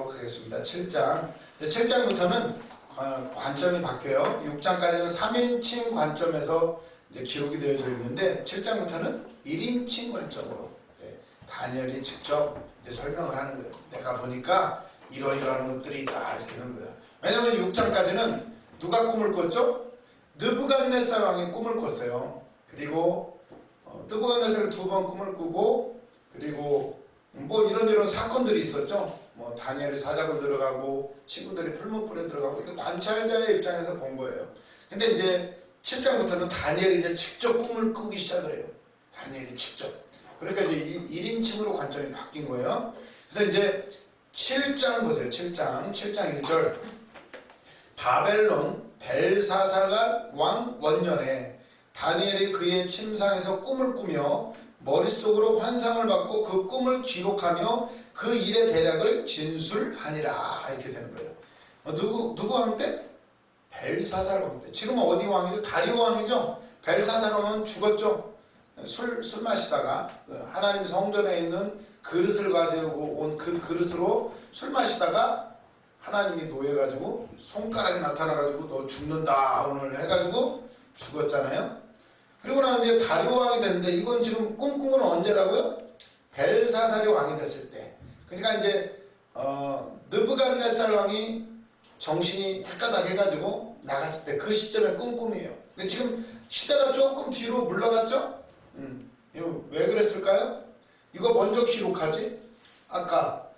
보도록 하겠습니다. 7장. 7장부터는 관점이 바뀌어요. 6장까지는 3인칭 관점에서 이제 기록이 되어져 있는데 7장부터는 1인칭 관점으로 다니엘이 직접 이제 설명을 하는 거예요. 내가 보니까 이러이러한 것들이 있다 이렇게 하는 거예요. 왜냐하면 6장까지는 누가 꿈을 꿨죠? 느부갓네살 왕이 꿈을 꿨어요. 그리고 느부갓네살이 2번 꿈을 꾸고, 그리고 뭐 이런저런 사건들이 있었죠. 뭐 다니엘이 사자굴 들어가고 친구들이 풀무불에 들어가고 이렇게 관찰자의 입장에서 본 거예요. 근데 이제 7장부터는 다니엘이 이제 직접 꿈을 꾸기 시작을 해요. 다니엘이 직접. 그러니까 이제 1인칭으로 관점이 바뀐 거예요. 그래서 이제 7장 보세요. 7장 1절. 바벨론 벨사살 왕 원년에 다니엘이 그의 침상에서 꿈을 꾸며 머릿속으로 환상을 받고 그 꿈을 기록하며 그 일의 대략을 진술하니라 이렇게 되는 거예요. 누구 왕 때? 벨사살 왕 때. 지금 어디 왕이죠? 다리오 왕이죠? 벨사살 왕은 죽었죠. 술 마시다가 하나님 성전에 있는 그릇을 가지고 온 그 그릇으로 술 마시다가 하나님이 노해가지고 손가락이 나타나가지고 너 죽는다 오늘 해가지고 죽었잖아요. 그리고 나면 이제 다리오 왕이 됐는데 이건 지금 꿈꾼 건 언제라고요? 벨사살이 왕이 됐을 때. 그러니까 이제 느부갓네살 왕이 정신이 헷가닥 해가지고 나갔을 때 그 시점에 꾼 꿈이에요. 근데 지금 시대가 조금 뒤로 물러갔죠? 이거 왜 그랬을까요? 이거 먼저 기록하지? 아까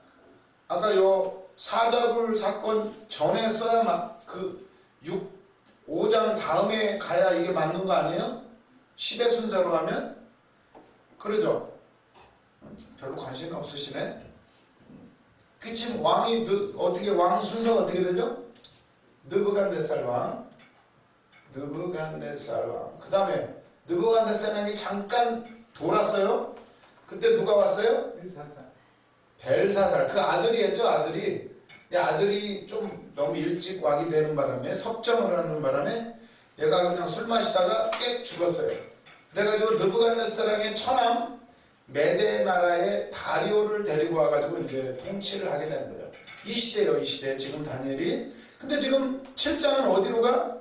요 사자굴 사건 전에 써야만 그 5장 다음에 가야 이게 맞는 거 아니에요? 시대 순서로 하면? 그러죠? 별로 관심 없으시네? 그 지금 왕이 어떻게 왕 순서가 어떻게 되죠? 느부갓네살 왕. 그 다음에 느부갓네살 왕이 잠깐 돌았어요. 그때 누가 왔어요? 벨사살. 그 아들이 했죠. 아들이 좀 너무 일찍 왕이 되는 바람에 섭정을 하는 바람에 얘가 그냥 술 마시다가 깨 죽었어요. 그래가지고 느부갓네살 왕의 처남 메데 나라의 다리오를 데리고 와가지고 이제 통치를 하게 되는 거예요. 이 시대요, 이 시대. 지금 다니엘이. 근데 지금 7장은 어디로 가?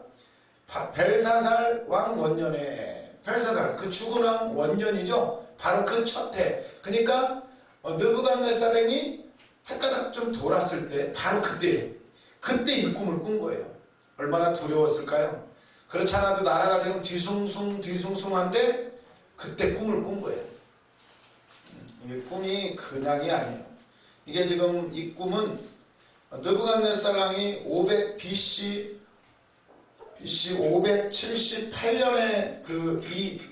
벨사살 왕 원년에. 벨사살, 그 죽은 왕 원년이죠. 바로 그 첫 해. 그러니까 느부갓네살 왕이 헷가닥 좀 돌았을 때, 바로 그때 이 꿈을 꾼 거예요. 얼마나 두려웠을까요? 그렇지 않아도 나라가 지금 뒤숭숭한데 그때 꿈을 꾼 거예요. 이게 꿈이 그냥이 아니에요. 이게 지금 이 꿈은 느부갓네살 왕이 BC 578년에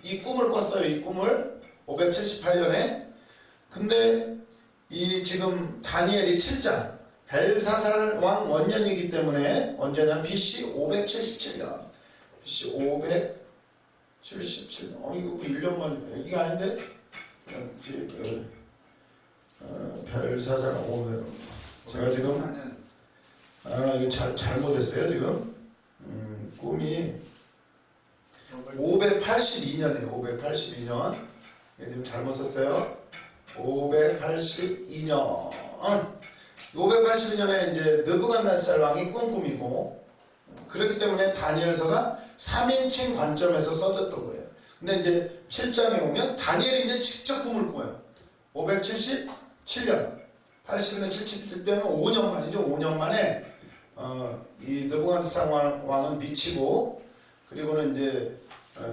이 꿈을 꿨어요. 이 꿈을 578년에. 근데 이 지금 다니엘이 7장 벨사살 왕 원년이기 때문에 언제냐? BC 577년. BC 577년. 이거 1년만 이게 아닌데? 벨사살 500. 제가 지금 이거 잘못했어요 지금. 꿈이 582년이에요. 582년. 지금 잘못 썼어요. 582년. 582년에 이제 느부갓네살 왕이 꾼 꿈이고, 그렇기 때문에 다니엘서가 3인칭 관점에서 써졌던 거예요. 근데 이제 7장에 오면 다니엘이 이제 직접 꿈을 꿔요. 577년. 80년, 77년은 5년 만이죠. 5년 만에 이 느부갓네살 왕은 미치고, 그리고는 이제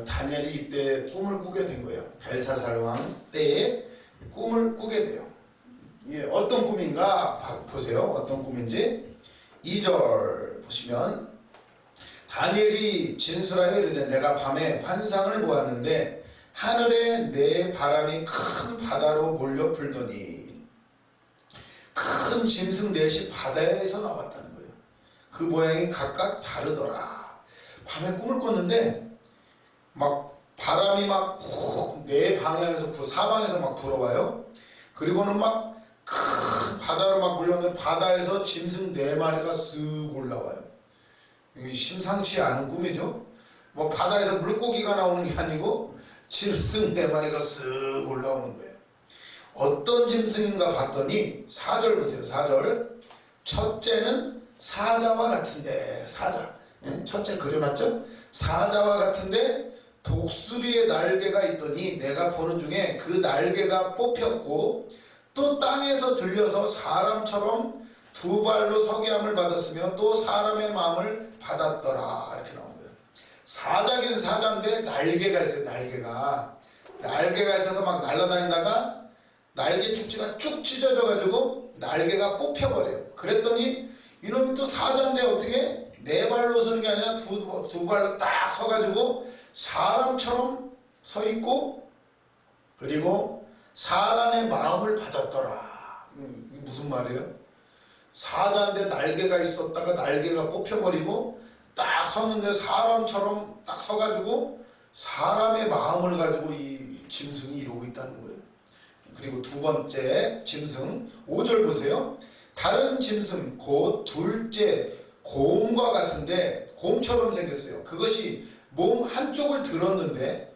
다니엘이 이때 꿈을 꾸게 된 거예요. 벨사살 왕 때에 꿈을 꾸게 돼요. 이게 어떤 꿈인가 보세요. 어떤 꿈인지. 2절 보시면 다니엘이 진술하여 이르되 내가 밤에 환상을 보았는데 하늘에 네 바람이 큰 바다로 몰려 불더니 큰 짐승 넷이 바다에서 나왔다는 거예요. 그 모양이 각각 다르더라. 밤에 꿈을 꿨는데 막 바람이 막 네 방향에서 사방에서 막 불어와요. 그리고는 막 큰 바다로 막 몰려오는데 바다에서 짐승 네 마리가 쓱 올라와요. 이게 심상치 않은 꿈이죠. 뭐 바다에서 물고기가 나오는 게 아니고 짐승 네 마리가 쓱 올라오는 거예요. 어떤 짐승인가 봤더니 4절 보세요. 4절 첫째는 사자와 같은데, 사자. 첫째 그려놨죠? 사자와 같은데 독수리의 날개가 있더니 내가 보는 중에 그 날개가 뽑혔고 또 땅에서 들려서 사람처럼 두 발로 서게 함을 받았으며 또 사람의 마음을 받았더라. 이렇게 나온 거예요. 사자긴 사자인데 날개가 있어요. 날개가 있어서 막 날아다니다가 날개 축지가 쭉 찢어져 가지고 날개가 뽑혀버려요. 그랬더니 이놈이 또 사자인데 어떻게 네 발로 서는 게 아니라 두 발로 딱 서가지고 사람처럼 서 있고 그리고 사람의 마음을 받았더라. 이게 무슨 말이에요? 사자인데 날개가 있었다가 날개가 뽑혀버리고 딱 섰는데 사람처럼 딱 서가지고 사람의 마음을 가지고 이 짐승이 이루고 있다는 거예요. 그리고 두 번째 짐승 5절 보세요. 다른 짐승 곧 둘째 곰과 같은데 곰처럼 생겼어요. 그것이 몸 한쪽을 들었는데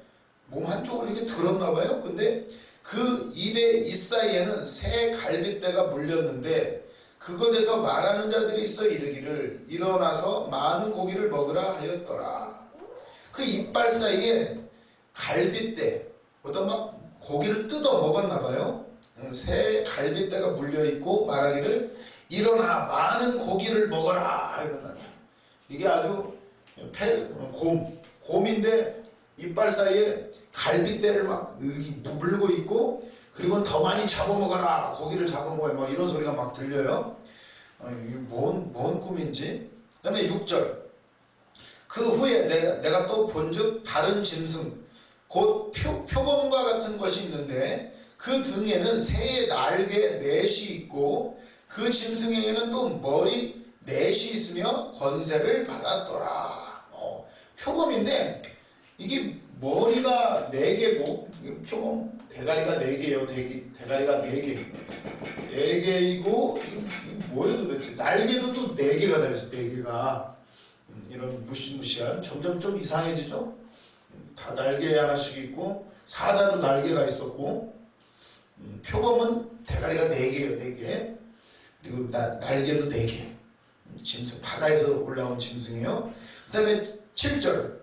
몸 한쪽을 이렇게 들었나 봐요. 근데 그 입의 사이에는 새 갈빗대가 물렸는데 그것에서 말하는 자들이 있어 이르기를 일어나서 많은 고기를 먹으라 하였더라. 그 이빨 사이에 갈빗대 어떤 막 고기를 뜯어 먹었나 봐요. 새 갈빗대가 물려 있고 말하기를 일어나 많은 고기를 먹어라 이런다. 이게 아주 곰인데 이빨 사이에 갈빗대를 막 물고 있고 그리고 더 많이 잡아먹어라 고기를 잡아먹어야 막 이런 소리가 막 들려요. 이게 뭔 꿈인지. 그 다음에 6절 그 후에 내가 또 본즉 다른 짐승 곧 표범과 같은 것이 있는데 그 등에는 새의 날개 넷이 있고 그 짐승에게는 또 머리 넷이 있으며 권세를 받았더라. 표범인데 이게 머리가 4개고 표범 대가리가 4개예요. 대가리가 4개. 4개이고 뭐예요 도대체? 날개도 또 4개가 달렸어. 4개가. 이런 무시무시한 점점 좀 이상해지죠? 다 날개 하나씩 있고 사자도 날개가 있었고 표범은 대가리가 4개예요. 4개. 그리고 날개도 4개. 짐승 바다에서 올라온 짐승이에요. 그 다음에 7절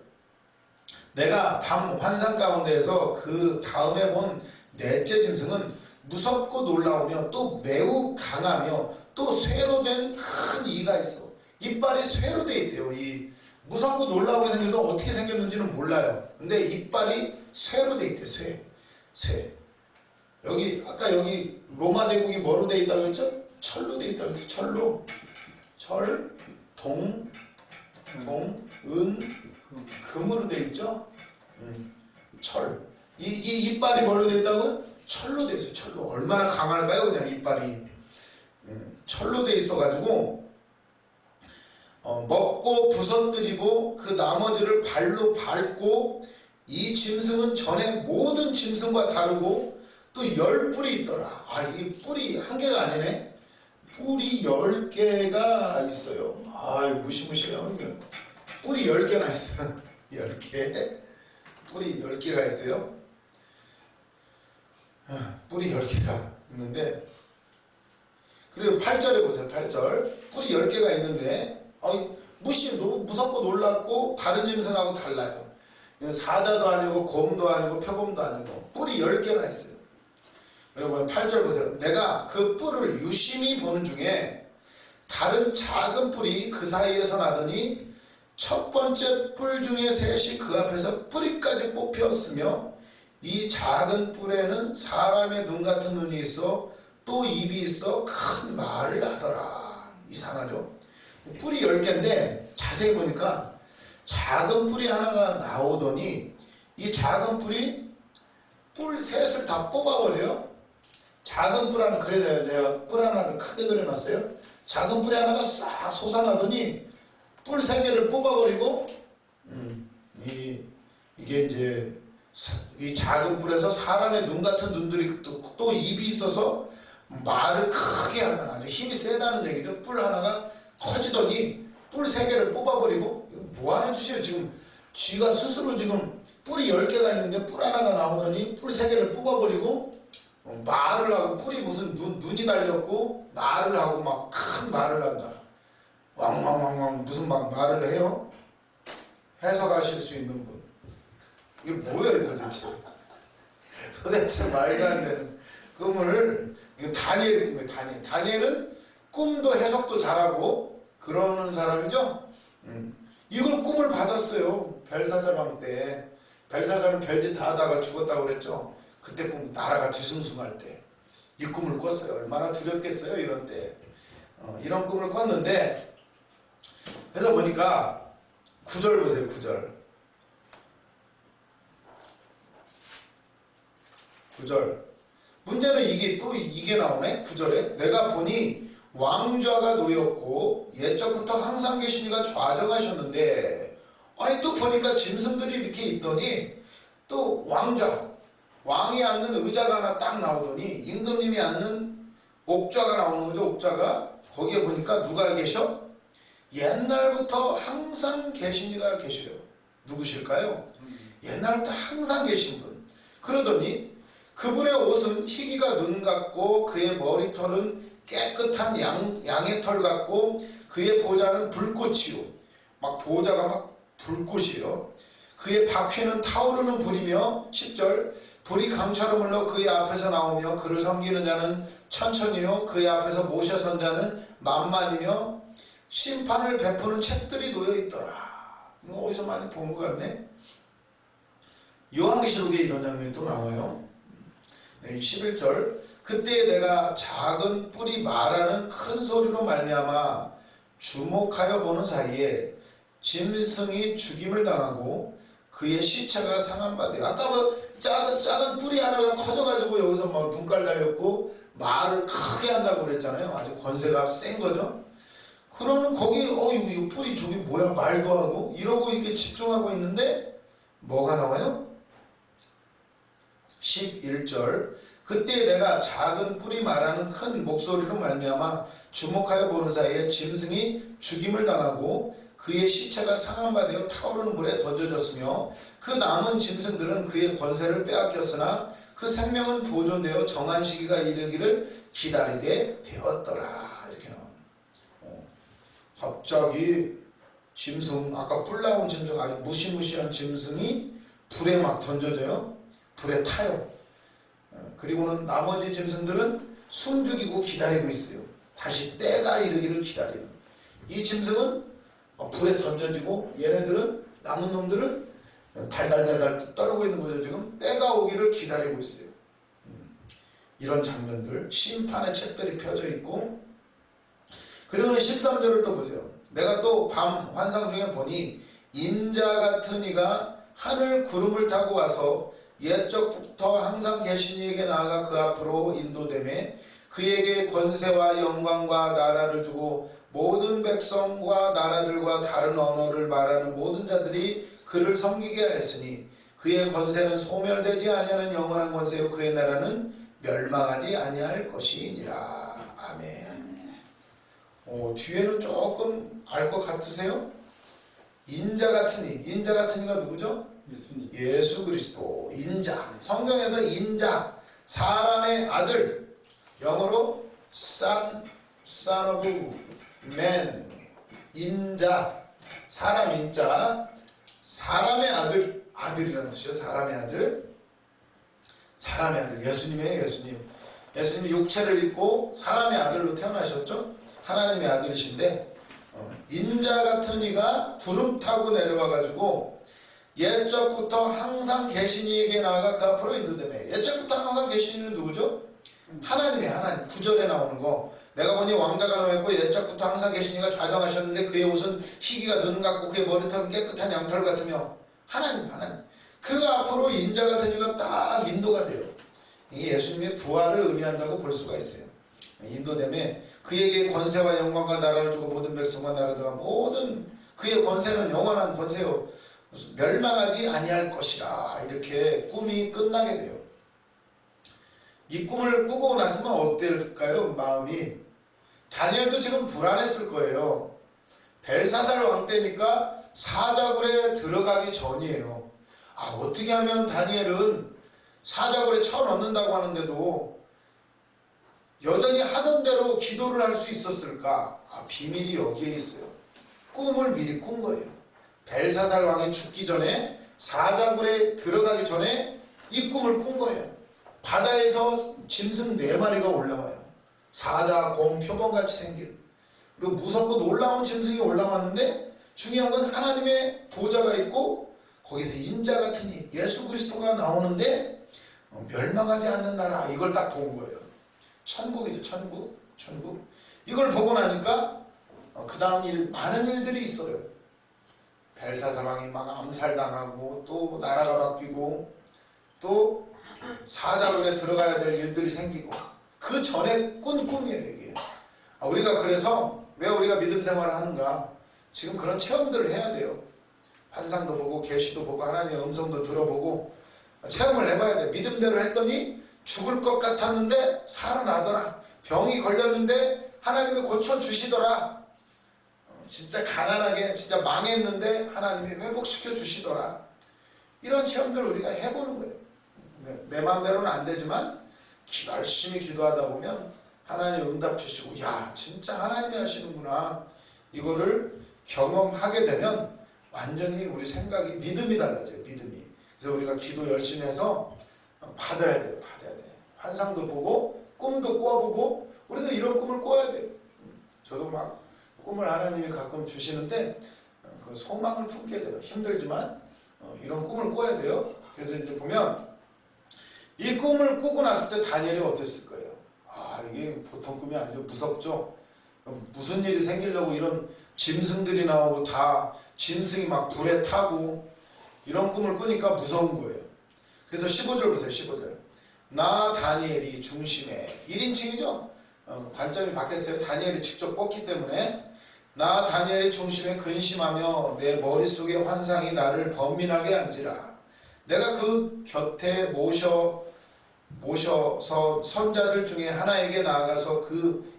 내가 밤 환상 가운데에서 그 다음에 본 넷째 짐승은 무섭고 놀라우며 또 매우 강하며 또 쇠로 된 큰 이가 있어. 이빨이 쇠로 돼 있대요. 이 무섭고 놀라우게 생겨서 어떻게 생겼는지는 몰라요. 근데 이빨이 쇠로 돼 있대. 쇠. 여기 아까 여기 로마 제국이 뭐로 돼 있다고 했죠? 철로 돼 있다고 했죠. 철로. 철, 은, 금으로 돼 있죠? 철. 이 이빨이 뭘로 돼 있다고요? 철로 돼 있어요. 철로. 얼마나 강할까요? 그냥 이빨이. 철로 돼 있어가지고 먹고 부서뜨리고 그 나머지를 발로 밟고 이 짐승은 전에 모든 짐승과 다르고 또 10뿔이 있더라. 이게 뿔이 한 개가 아니네. 뿔이 10개가 있어요. 무시무시해요. 뿔이 10개나 있어요. 10개. 뿔이 10개가 있어요. 뿔이 10개가 있는데 그리고 8절에 보세요. 8절 뿔이 10개가 있는데 너무 무섭고 놀랍고 다른 짐승하고 달라요. 사자도 아니고 곰도 아니고 표범도 아니고 뿔이 10개나 있어요. 여러분 8절 보세요. 내가 그 뿔을 유심히 보는 중에 다른 작은 뿔이 그 사이에서 나더니 첫 번째 뿔 중에 셋이 그 앞에서 뿌리까지 뽑혔으며 이 작은 뿔에는 사람의 눈 같은 눈이 있어 또 입이 있어 큰 말을 하더라. 이상하죠? 뿔이 10개인데 자세히 보니까 작은 뿔이 하나가 나오더니 이 작은 뿔이 뿔 셋을 다 뽑아버려요. 작은 뿔 하나, 그래 내가 뿔 하나를 크게 그려놨어요. 작은 뿔이 하나가 싹 솟아나더니 뿔 3개를 뽑아버리고 이게 이제 이 작은 뿔에서 사람의 눈 같은 눈들이 또 입이 있어서 말을 크게 하는 아주 힘이 세다는 얘기죠. 뿔 하나가 커지더니 뿔 3개를 뽑아버리고 뭐 하는 짓이에요. 지금 쥐가 스스로 지금 뿔이 10개가 있는데 뿔 하나가 나오더니 뿔 3개를 뽑아버리고 말을 하고 뿔이 무슨 눈이 달렸고 말을 하고 막 큰 말을 한다. 왕왕왕왕 무슨 막 말을 해요? 해석하실 수 있는 분. 이게 뭐예요 도대체? 도대체 말도 안 되는 꿈을 이거 다니엘의 꿈이에요. 다니엘은 꿈도 해석도 잘하고 그러는 사람이죠. 이걸 꿈을 받았어요. 벨사살 왕 때. 벨사살은 별짓 다 하다가 죽었다고 그랬죠. 그때 꿈 나라가 뒤숭숭할 때 이 꿈을 꿨어요. 얼마나 두렵겠어요 이런 때. 이런 꿈을 꿨는데 그래서 보니까 9절 보세요. 9절 문제는 이게 나오네. 9절에 내가 보니 왕좌가 놓였고 옛적부터 항상 계신 이가 좌정하셨는데 아니 또 보니까 짐승들이 이렇게 있더니 또 왕이 앉는 의자가 하나 딱 나오더니 임금님이 앉는 옥좌가 나오는 거죠. 옥좌가 거기에 보니까 누가 계셔? 옛날부터 항상 계신 이가 계셔요. 누구실까요? 옛날부터 항상 계신 분. 그러더니 그분의 옷은 희기가 눈 같고 그의 머리털은 깨끗한 양의 털 같고 그의 보좌는 불꽃이요. 막 보좌가 막 불꽃이요. 그의 바퀴는 타오르는 불이며 10절 불이 강처럼 흘러 그의 앞에서 나오며 그를 섬기는 자는 천천히요 그의 앞에서 모셔 선 자는 만만이며 심판을 베푸는 책들이 놓여있더라. 이거 어디서 많이 본 것 같네. 요한계시록에 이런 장면이 또 나와요. 11절 그때 내가 작은 뿔이 말하는 큰 소리로 말미암아 주목하여 보는 사이에 짐승이 죽임을 당하고 그의 시체가 상한 바 되어 아까 뭐 작은 뿔이 하나가 커져가지고 여기서 막 눈깔 달렸고 말을 크게 한다고 그랬잖아요. 아주 권세가 센 거죠. 그러면 거기 이 뿔이 저기 뭐야 말도 하고 이러고 이렇게 집중하고 있는데 뭐가 나와요? 11절 그때 내가 작은 뿔이 말하는 큰 목소리로 말미암아 주목하여 보는 사이에 짐승이 죽임을 당하고 그의 시체가 상한 바 되어 타오르는 물에 던져졌으며 그 남은 짐승들은 그의 권세를 빼앗겼으나 그 생명은 보존되어 정한 시기가 이르기를 기다리게 되었더라. 이렇게 나와요. 갑자기 짐승 아까 뿔 나온 짐승 아주 무시무시한 짐승이 불에 막 던져져요. 불에 타요. 그리고는 나머지 짐승들은 숨죽이고 기다리고 있어요. 다시 때가 이르기를 기다리는. 이 짐승은 불에 던져지고 얘네들은 남은 놈들은 달달달달 떨고 있는 거죠. 지금 때가 오기를 기다리고 있어요. 이런 장면들 심판의 책들이 펴져 있고 그리고는 13절을 또 보세요. 내가 또 밤 환상 중에 보니 인자 같은 이가 하늘 구름을 타고 와서 옛적부터 항상 계신 이에게 나아가 그 앞으로 인도되매 그에게 권세와 영광과 나라를 주고 모든 백성과 나라들과 다른 언어를 말하는 모든 자들이 그를 섬기게 하였으니 그의 권세는 소멸되지 아니하는 영원한 권세요 그의 나라는 멸망하지 아니할 것이니라. 아멘. 뒤에는 조금 알 것 같으세요? 인자 같은 이가 누구죠? 예수 그리스도. 인자. 성경에서 인자, 사람의 아들, 영어로 son of man, 인자, 사람 인자, 사람의 아들이라는 뜻이에요. 사람의 아들, 예수님이에요. 예수님이 육체를 입고 사람의 아들로 태어나셨죠. 하나님의 아들이신데 인자 같은 이가 구름 타고 내려와가지고 옛적부터 항상 계신 이에게 나아가 그 앞으로 인도되네. 옛적부터 항상 계신 이는 누구죠? 하나님. 9절에 나오는 거. 내가 보니 왕자가 나와있고 옛적부터 항상 계신 이가 좌정하셨는데 그의 옷은 희기가 눈 같고 그의 머리털은 깨끗한 양털 같으며 하나님. 그 앞으로 인자 같은 이가 딱 인도가 돼요. 이게 예수님의 부활을 의미한다고 볼 수가 있어요. 인도됨에 그에게 권세와 영광과 나라를 주고 모든 백성과 나라들과 모든 그의 권세는 영원한 권세요 멸망하지 아니할 것이라. 이렇게 꿈이 끝나게 돼요. 이 꿈을 꾸고 났으면 어떨까요? 마음이. 다니엘도 지금 불안했을 거예요. 벨사살 왕 때니까 사자굴에 들어가기 전이에요. 어떻게 하면 다니엘은 사자굴에 쳐넣는다고 하는데도 여전히 하던 대로 기도를 할 수 있었을까? 비밀이 여기에 있어요. 꿈을 미리 꾼 거예요. 벨사살 왕이 죽기 전에, 사자굴에 들어가기 전에 이 꿈을 꾼 거예요. 바다에서 짐승 4마리가 올라와요. 사자, 곰, 표범같이 생긴. 그리고 무섭고 놀라운 짐승이 올라왔는데, 중요한 건 하나님의 보좌가 있고 거기서 인자 같은 이 예수 그리스도가 나오는데 멸망하지 않는 나라, 이걸 딱 본 거예요. 천국이죠. 천국. 이걸 보고 나니까 그 다음 일, 많은 일들이 있어요. 벨사살 왕이 막 암살당하고, 또 나라가 바뀌고, 또 사자굴에 들어가야 될 일들이 생기고, 그 전에 꾼 꿈이에요 이게. 우리가 그래서 왜 우리가 믿음 생활을 하는가? 지금 그런 체험들을 해야 돼요. 환상도 보고 계시도 보고 하나님의 음성도 들어보고 체험을 해봐야 돼. 믿음대로 했더니 죽을 것 같았는데 살아나더라. 병이 걸렸는데 하나님이 고쳐주시더라. 진짜 가난하게 진짜 망했는데 하나님이 회복시켜 주시더라. 이런 체험들을 우리가 해보는 거예요. 내 마음대로는 안 되지만 열심히 기도하다 보면 하나님 응답 주시고, 야 진짜 하나님이 하시는구나, 이거를 경험하게 되면 완전히 우리 생각이, 믿음이 달라져요. 믿음이. 그래서 우리가 기도 열심히 해서 받아야 돼요. 환상도 보고 꿈도 꿔보고, 우리도 이런 꿈을 꿔야 돼요. 저도 막 꿈을 하나님이 가끔 주시는데 그 소망을 품게 돼요. 힘들지만 이런 꿈을 꿔야 돼요. 그래서 이제 보면 이 꿈을 꾸고 났을 때 다니엘이 어땠을 거예요? 이게 보통 꿈이 아니죠. 무섭죠. 무슨 일이 생기려고 이런 짐승들이 나오고, 다 짐승이 막 불에 타고, 이런 꿈을 꾸니까 무서운 거예요. 그래서 15절 보세요. 15절. 나 다니엘이 중심에, 1인칭이죠. 관점이 바뀌었어요. 다니엘이 직접 꿨기 때문에. 나 다니엘이 중심에 근심하며 내 머릿속에 환상이 나를 번민하게 한지라. 내가 그 곁에 모셔서 선자들 중에 하나에게 나아가서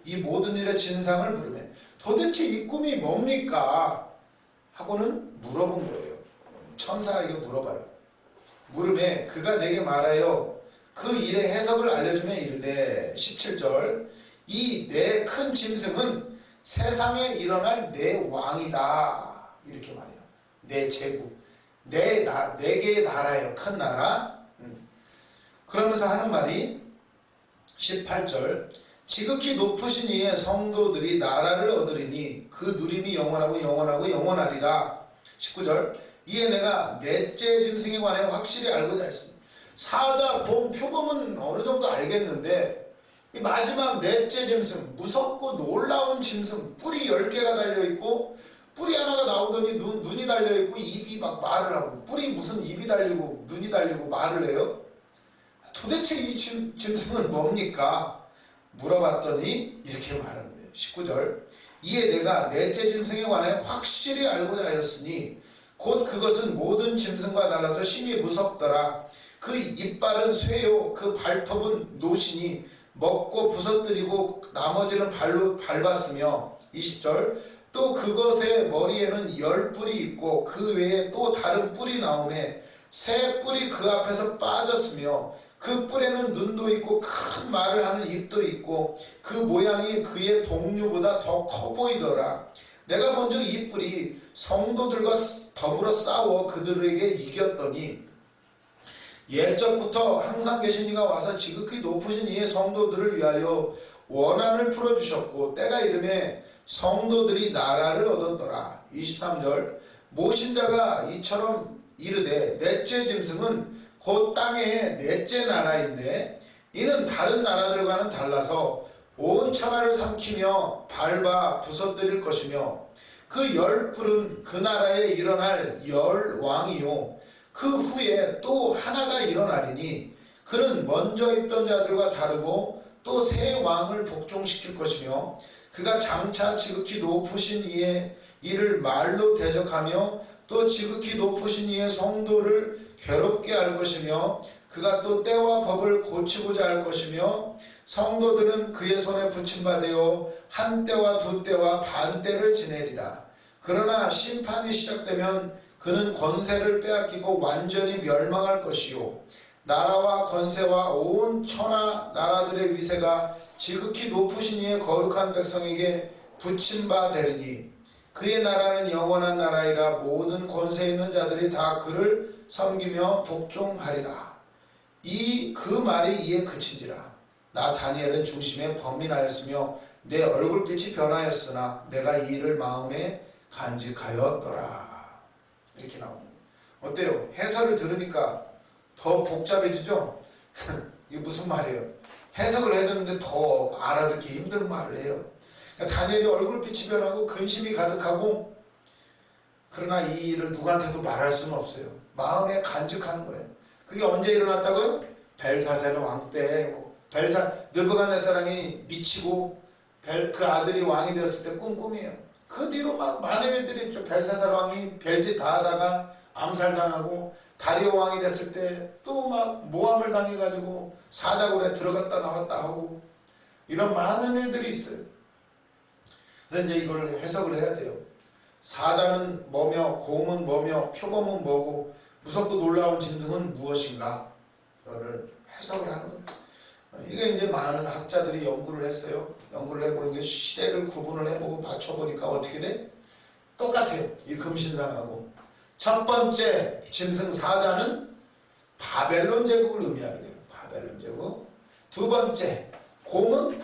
이 모든 일의 진상을 부르며 도대체 이 꿈이 뭡니까? 하고는 물어본 거예요. 천사에게 물어봐요. 물음에 그가 내게 말하여 그 일의 해석을 알려주며 이르되, 17절, 이 내 큰 짐승은 세상에 일어날 내 왕이다. 이렇게 말해요. 내 제국, 네 개의 나라예요. 큰 나라. 그러면서 하는 말이 18절, 지극히 높으신 이의 성도들이 나라를 얻으리니 그 누림이 영원하고 영원하리라. 19절, 이에 내가 넷째 짐승에 관해 확실히 알고자 했습니다. 사자, 곰, 표범은 어느 정도 알겠는데 이 마지막 넷째 짐승, 무섭고 놀라운 짐승, 뿔이 10개가 달려있고, 뿔이 하나가 나오더니 눈이 달려있고 입이 막 말을 하고, 뿔이 무슨 입이 달리고 눈이 달리고 말을 해요? 도대체 이 짐승은 뭡니까? 물어봤더니 이렇게 말하는 거예요. 19절, 이에 내가 넷째 짐승에 관해 확실히 알고자 하였으니 곧 그것은 모든 짐승과 달라서 심히 무섭더라. 그 이빨은 쇠요, 그 발톱은 노시니 먹고 부서뜨리고 나머지는 발로 밟았으며, 20절, 또 그것의 머리에는 10뿔이 있고 그 외에 또 다른 뿔이 나오매 새 뿔이 그 앞에서 빠졌으며 그 뿔에는 눈도 있고 큰 말을 하는 입도 있고 그 모양이 그의 동류보다 더 커 보이더라. 내가 먼저 이 뿔이 성도들과 더불어 싸워 그들에게 이겼더니 옛적부터 항상 계신 이가 와서 지극히 높으신 이의 성도들을 위하여 원한을 풀어주셨고 때가 이름에 성도들이 나라를 얻었더라. 23절, 모신 자가 이처럼 이르되 넷째 짐승은 곧 땅의 넷째 나라인데 이는 다른 나라들과는 달라서 온 천하를 삼키며 밟아 부서뜨릴 것이며 그 10뿔은 그 나라에 일어날 10왕이요 그 후에 또 하나가 일어나리니 그는 먼저 있던 자들과 다르고 또 새 왕을 복종시킬 것이며 그가 장차 지극히 높으신 이의 이를 말로 대적하며 또 지극히 높으신 이의 성도를 괴롭게 할 것이며 그가 또 때와 법을 고치고자 할 것이며 성도들은 그의 손에 붙임받아 한 때와 두 때와 반 때를 지내리라. 그러나 심판이 시작되면 그는 권세를 빼앗기고 완전히 멸망할 것이요 나라와 권세와 온 천하 나라들의 위세가 지극히 높으신 이의 거룩한 백성에게 붙임 바 되리니 그의 나라는 영원한 나라이라 모든 권세 있는 자들이 다 그를 섬기며 복종하리라. 그 말이 이에 그친지라. 나 다니엘은 중심에 범민하였으며 내 얼굴빛이 변하였으나 내가 이 일을 마음에 간직하였더라. 이렇게 나옵니다. 어때요? 해설을 들으니까 더 복잡해지죠? 이게 무슨 말이에요? 해석을 해줬는데 더 알아듣기 힘든 말을 해요. 그러니까 다니엘이 얼굴빛이 변하고 근심이 가득하고, 그러나 이 일을 누구한테도 말할 수는 없어요. 마음에 간직하는 거예요. 그게 언제 일어났다고요? 벨사살 왕 때. 느부갓네살이 미치고 그 아들이 왕이 되었을 때 꿈이에요. 그 뒤로 막 많은 일들이 있죠. 벨사살 왕이 별짓 다 하다가 암살당하고, 다리오 왕이 됐을 때 또 막 모함을 당해가지고 사자굴에 들어갔다 나왔다 하고, 이런 많은 일들이 있어요. 그래서 이제 이걸 해석을 해야 돼요. 사자는 뭐며, 곰은 뭐며, 표범은 뭐고, 무섭고 놀라운 짐승은 무엇인가? 그거를 해석을 하는 거예요. 이게 이제 많은 학자들이 연구를 했어요. 연구를 해보니까 시대를 구분을 해보고 맞춰보니까 어떻게 돼? 똑같아요. 이 금신상하고. 첫 번째 짐승 사자는 바벨론 제국을 의미하게 돼요. 바벨론 제국. 두 번째 곰은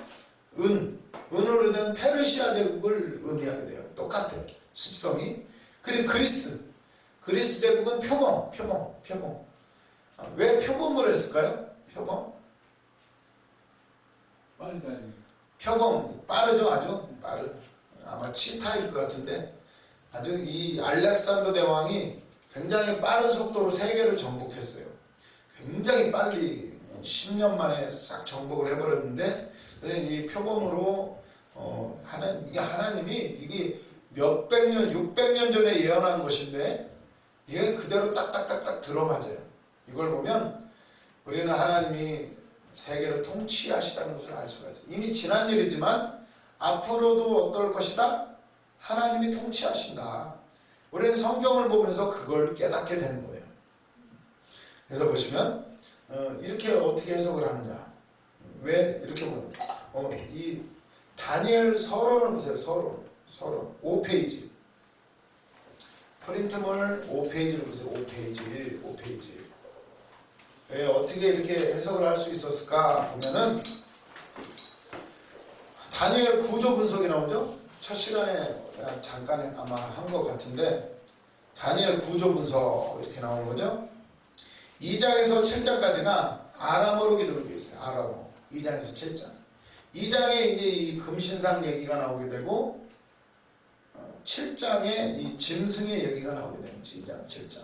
은으로 된 페르시아 제국을 의미하게 돼요. 똑같아요. 습성이. 그리고 그리스 제국은 표범. 왜 표범을 했을까요? 표범 빠르죠. 아주 빠르. 아마 치타일 것 같은데, 아주 이 알렉산더 대왕이 굉장히 빠른 속도로 세계를 정복했어요. 굉장히 빨리 10년 만에 싹 정복을 해버렸는데, 이 표범으로 하나님이 이게 몇백 년, 600년 전에 예언한 것인데 이게 그대로 딱딱딱딱 들어맞아요. 이걸 보면 우리는 하나님이 세계를 통치하시다는 것을 알 수가 있어요. 이미 지난 일이지만 앞으로도 어떨 것이다? 하나님이 통치하신다. 우리는 성경을 보면서 그걸 깨닫게 되는 거예요. 그래서 보시면 이렇게 어떻게 해석을 하느냐. 왜 이렇게 보면 이 다니엘 서론을 보세요. 서론 5페이지. 프린트물 5페이지를 보세요. 5페이지. 왜 어떻게 이렇게 해석을 할 수 있었을까 보면은, 다니엘 구조 분석이 나오죠. 첫 시간에 잠깐 아마 한 것 같은데, 다니엘 구조 분석 이렇게 나오는 거죠. 2장에서 7장까지가 아람어로 기록되어 있어요. 아람어. 2장에서 7장. 2장에 이제 이 금신상 얘기가 나오게 되고, 7장에 이 짐승의 얘기가 나오게 됩니다. 2장, 7장.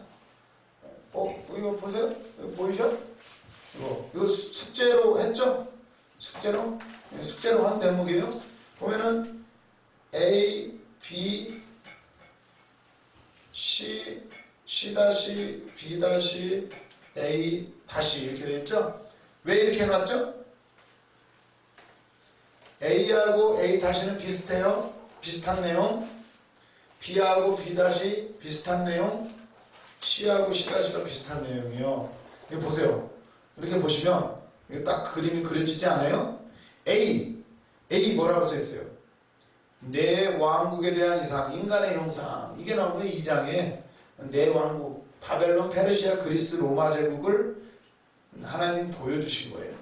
이거 보세요? 이거 보이죠? 이거 숙제로 했죠? 숙제로 한 대목이에요. 보면은 A, B, C, C-, B-, A- 이렇게 되어 있죠? 왜 이렇게 해놨죠? A하고 A-는 비슷해요. 비슷한 내용. B하고 B- 비슷한 내용. C하고 C-가 비슷한 내용이에요. 이거 보세요. 이렇게 보시면 이게 딱 그림이 그려지지 않아요? A 뭐라고 써있어요? 내 왕국에 대한 이상, 인간의 형상. 이게 나온 거예요. 2장에 내 왕국, 바벨론, 페르시아, 그리스, 로마 제국을 하나님 보여주신 거예요.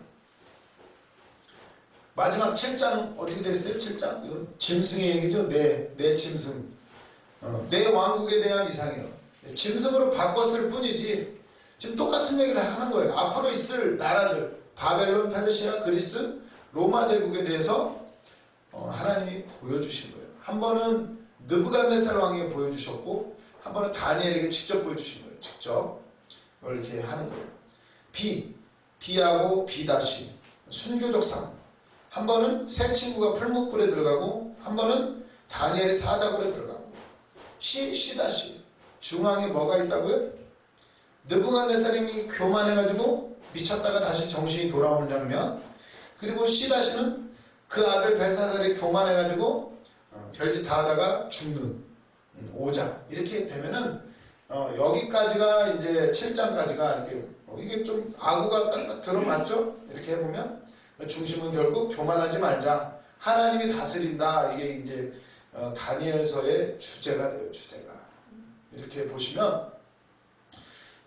마지막 7장 어떻게 됐어요? 7장 이거 짐승의 얘기죠. 내 짐승. 내 왕국에 대한 이상이에요. 짐승으로 바꿨을 뿐이지 지금 똑같은 얘기를 하는 거예요. 앞으로 있을 나라들, 바벨론, 페르시아, 그리스, 로마 제국에 대해서 하나님이 보여주신 거예요. 한 번은 느부갓네살 왕에게 보여주셨고, 한 번은 다니엘에게 직접 보여주신 거예요. 직접 이걸 이렇게 하는 거예요. B하고 B- 순교적 상. 한 번은 새 친구가 풀무불에 들어가고, 한 번은 다니엘이 사자굴에 들어가고. C- 중앙에 뭐가 있다고요? 느부갓네살이 교만해가지고 미쳤다가 다시 정신이 돌아오는 장면. 그리고 C-는 그 아들 벨사살이 교만해가지고 별짓 다 하다가 죽는 5장. 이렇게 되면은 여기까지가 이제 7장까지가 이렇게 이게 좀 아구가 딱 들어맞죠? 이렇게 해보면. 중심은 결국 교만하지 말자. 하나님이 다스린다. 이게 이제 다니엘서의 주제가 돼요. 주제가. 이렇게 보시면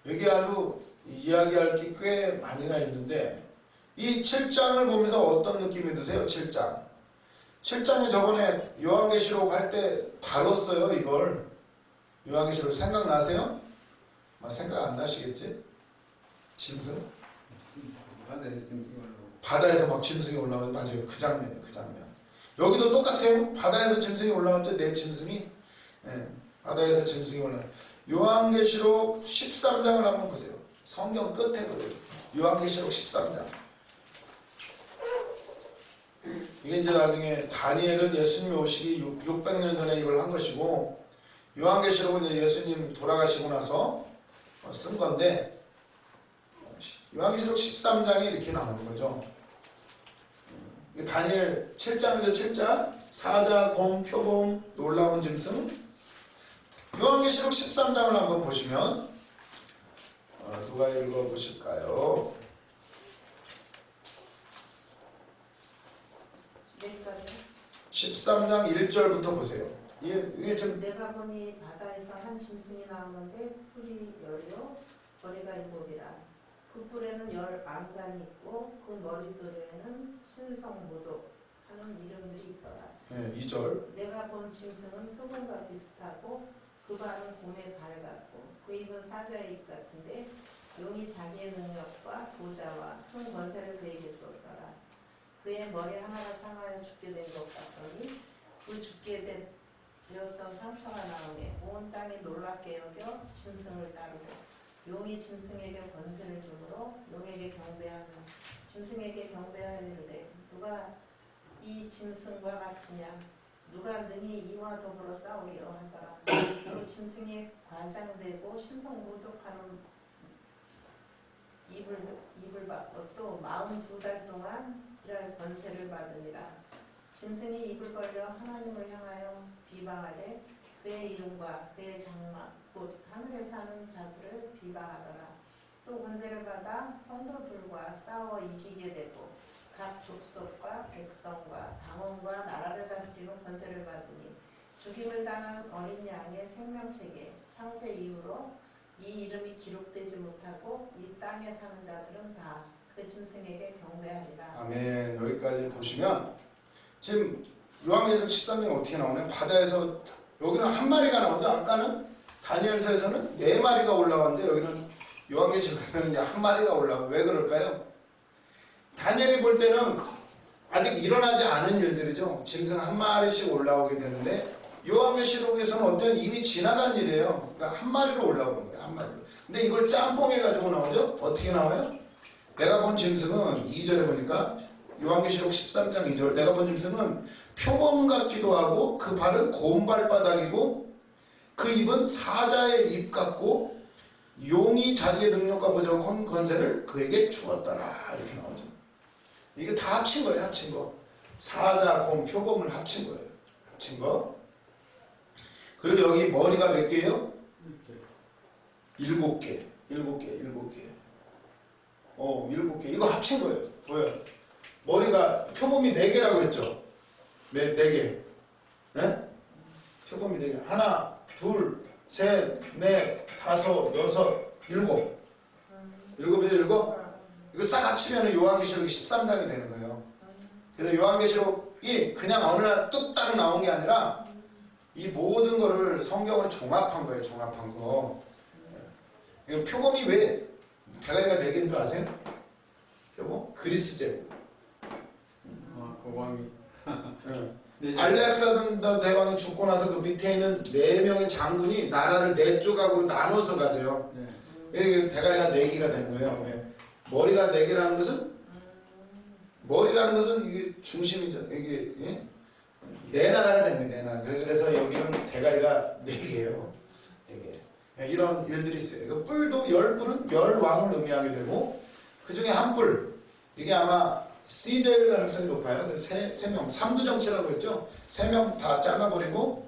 여기 아주 이야기할 게 꽤 많이가 있는데 이 7장을 보면서 어떤 느낌이 드세요? 7장. 7장에 저번에 요한계시록 할 때 다뤘어요. 이걸. 요한계시록 생각나세요? 생각 안 나시겠지? 짐승? 바다에서 막 짐승이 올라오는 맞아요. 그 장면이에요. 그 장면. 여기도 똑같아요. 바다에서 짐승이 올라올 때 내 짐승이 바다에서 짐승이 올라와요. 요한계시록 13장을 한번 보세요. 성경 끝에 그래요. 요한계시록 13장. 이게 이제 나중에 다니엘은 예수님이 오시기 600년 전에 이걸 한 것이고 요한계시록은 이제 예수님 돌아가시고 나서 쓴 건데 요한계시록 13장이 이렇게 나오는 거죠. 다니엘 7장이죠. 7장 사자, 곰, 표범, 놀라운 짐승. 요한계시록 13장을 한번 보시면 누가 읽어보실까요? 13장 1절부터 보세요. 이게 좀 내가 보니 바다에서 한 짐승이 나오는데 뿔이 열려 머리가 일곱이라. 그 뿔에는 열 안간이 있고 그 머리들에는 신성모독 하는 이름들이 있더라. 2절. 내가 본 짐승은 표범과 비슷하고 그 발은 곰의 발 같고 그 입은 사자의 입 같은데 용이 자기의 능력과 보좌와 큰 권세를 그에게 줬더라. 그의 머리 하나가 상하여 죽게 된 것 같더니 그 죽게 되었던 상처가 나오니 온 땅이 놀랍게 여겨 짐승을 따르고 용이 짐승에게 권세를 주므로 용에게 경배하며 짐승에게 경배하였는데 누가 이 짐승과 같으냐 누가 능히 이와 더불어 싸우리요 하더라. 또 짐승이 관장되고 신성모독하는 입을 받고 또 42달 동안 일할 권세를 받으니라. 짐승이 입을 벌려 하나님을 향하여 비방하되 그의 이름과 그의 장막 곧 하늘에 사는 자들을 비방하더라. 또 권세를 받아 성도들과 싸워 이기게 되고 각 족속과 백성과 방언과 나라를 다스리는 권세를 받으니 죽임을 당한 어린 양의 생명책에 창세 이후로 이 이름이 기록되지 못하고 이 땅에 사는 자들은 다 그 짐승에게 경배하리라. 아멘. 여기까지 보시면 지금 요한계시록 13장이 어떻게 나오냐? 바다에서 여기는 한 마리가 나오죠. 아까는 다니엘서에서는 4마리가 올라왔는데 여기는 요한계시록에는 이제 한 마리가 올라와요. 왜 그럴까요? 다니엘이 볼 때는 아직 일어나지 않은 일들이죠. 짐승 한 마리씩 올라오게 되는데 요한계시록에서는 어떤 이미 지나간 일이에요. 그러니까 한 마리로 올라오는 거예요. 한 마리로. 근데 이걸 짬뽕해가지고 나오죠. 어떻게 나와요? 내가 본 짐승은 2절에 보니까 요한계시록 13장 2절 내가 본 짐승은 표범 같기도 하고 그 발은 곰 발바닥이고 그 입은 사자의 입 같고 용이 자기의 능력과 보좌와 권세를 그에게 주었더라. 이렇게 나오죠. 이게 다 합친 거예요. 합친 거. 사자, 곰, 표범을 합친 거예요. 합친 거. 그리고 여기 머리가 몇 개예요? 7개. 7개. 7개. 이거 합친 거예요. 뭐예요? 머리가 표범이 4개라고 했죠? 4개. 네? 표범이 4개. 하나, 둘, 셋, 넷, 다섯, 여섯, 일곱. 7이죠, 7? 이거 싹 합치면 요한계시록이 13장이 되는 거예요. 그래서 요한계시록이 그냥 어느 날 뚝딱 나온 게 아니라 이 모든 거를 성경을 종합한 거예요. 종합한 거. 이거 표범이 왜 대가리가 4개인 줄 아세요? 표범? 그리스 제국. 그 왕이. 네. 알렉산더 대왕이 죽고 나서 그 밑에 있는 4명의 장군이 나라를 4조각으로 나눠서 가져요. 이게 대가리가 4개가 되는 거예요. 왜? 머리가 4개라는 것은 머리라는 것은 이게 중심이죠. 이게 예? 내 나라가 됩니다. 내 나라. 그래서 여기는 대가리가 4개예요. 4개. 이런 일들이 있어요. 그 뿔도 10뿔은 10왕을 의미하게 되고 그 중에 한 뿔 이게 아마 C제일 가능성이 높아요. 세 명, 삼두정치라고 했죠. 3명 다 잘라버리고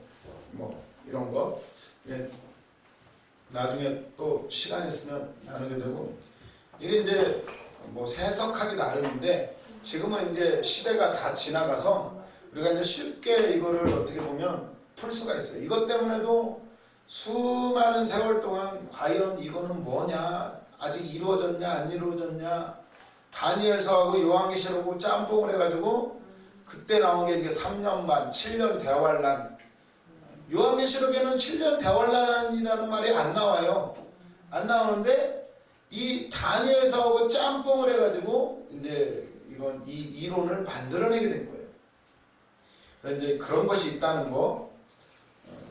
뭐 이런 거 예, 나중에 또 시간 있으면 나누게 되고 이게 이제 뭐 해석하기 나름인데 지금은 이제 시대가 다 지나가서 우리가 이제 쉽게 이거를 어떻게 보면 풀 수가 있어요. 이것 때문에도 수많은 세월 동안 과연 이거는 뭐냐, 아직 이루어졌냐 안 이루어졌냐, 다니엘서하고 요한계시록하고 짬뽕을 해가지고 그때 나온 게 이게 3년 반, 7년 대환란. 요한계시록에는 7년 대환란이라는 말이 안 나와요. 안 나오는데 이 다니엘서하고 짬뽕을 해가지고 이제 이건 이 이론을 만들어내게 된 거예요. 그래서 이제 그런 것이 있다는 거,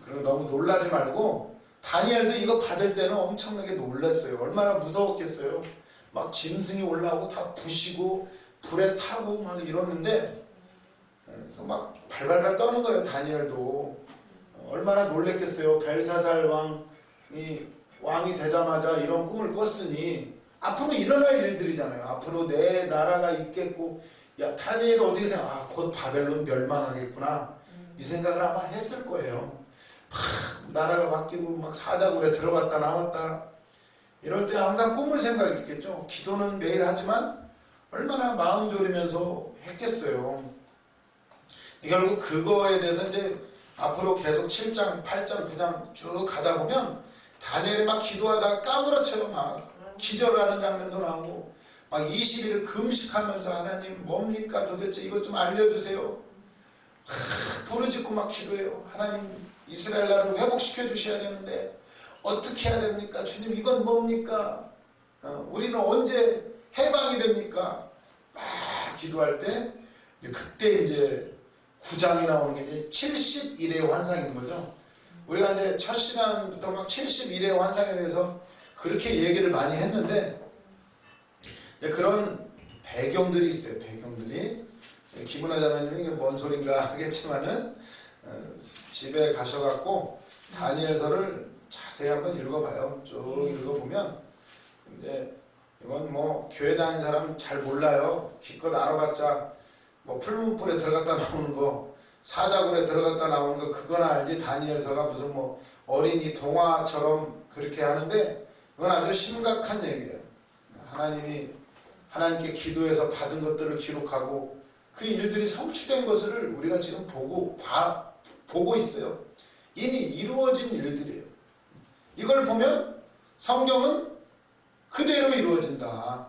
그리고 너무 놀라지 말고, 다니엘도 이거 받을 때는 엄청나게 놀랐어요. 얼마나 무서웠겠어요. 막 짐승이 올라오고 다 부시고 불에 타고 막 이러는데 막 발발발 떠는 거예요. 다니엘도 얼마나 놀랬겠어요. 벨사살 왕이 되자마자 이런 꿈을 꿨으니 앞으로 일어날 일들이잖아요. 앞으로 내 나라가 있겠고, 야, 다니엘은 어떻게 생각? 아, 곧 바벨론 멸망하겠구나, 이 생각을 아마 했을 거예요. 막 나라가 바뀌고 막 사자굴에 들어갔다 나왔다 이럴 때 항상 꿈을 생각했겠죠. 기도는 매일 하지만 얼마나 마음 졸이면서 했겠어요. 결국 그거에 대해서 이제 앞으로 계속 7장, 8장, 9장 쭉 가다 보면 다니엘이 막 기도하다가 까무러쳐요. 막 기절하는 장면도 나오고, 막 20일을 금식하면서 하나님 뭡니까 도대체 이것 좀 알려주세요. 부르짖고 막 기도해요. 하나님 이스라엘 나라를 회복시켜 주셔야 되는데 어떻게 해야 됩니까? 주님 이건 뭡니까? 우리는 언제 해방이 됩니까? 막 기도할 때 그때 이제 9장이 나오는 게 이제 71의 환상인 거죠. 우리가 이제 첫 시간부터 막 71의 환상에 대해서 그렇게 얘기를 많이 했는데 그런 배경들이 있어요. 배경들이. 김은하 자매님이 이게 뭔 소린가 하겠지만은 집에 가셔갖고 다니엘서를 자세히 한번 읽어봐요. 쭉 읽어보면 이제 이건 뭐 교회 다니는 사람 잘 몰라요. 기껏 알아봤자 뭐 풀문불에 들어갔다 나오는 거, 사자굴에 들어갔다 나오는 거 그건 알지. 다니엘서가 무슨 뭐 어린이 동화처럼 그렇게 하는데 이건 아주 심각한 얘기예요. 하나님께 기도해서 받은 것들을 기록하고 그 일들이 성취된 것을 우리가 지금 보고 있어요. 이미 이루어진 일들이에요. 이걸 보면 성경은 그대로 이루어진다.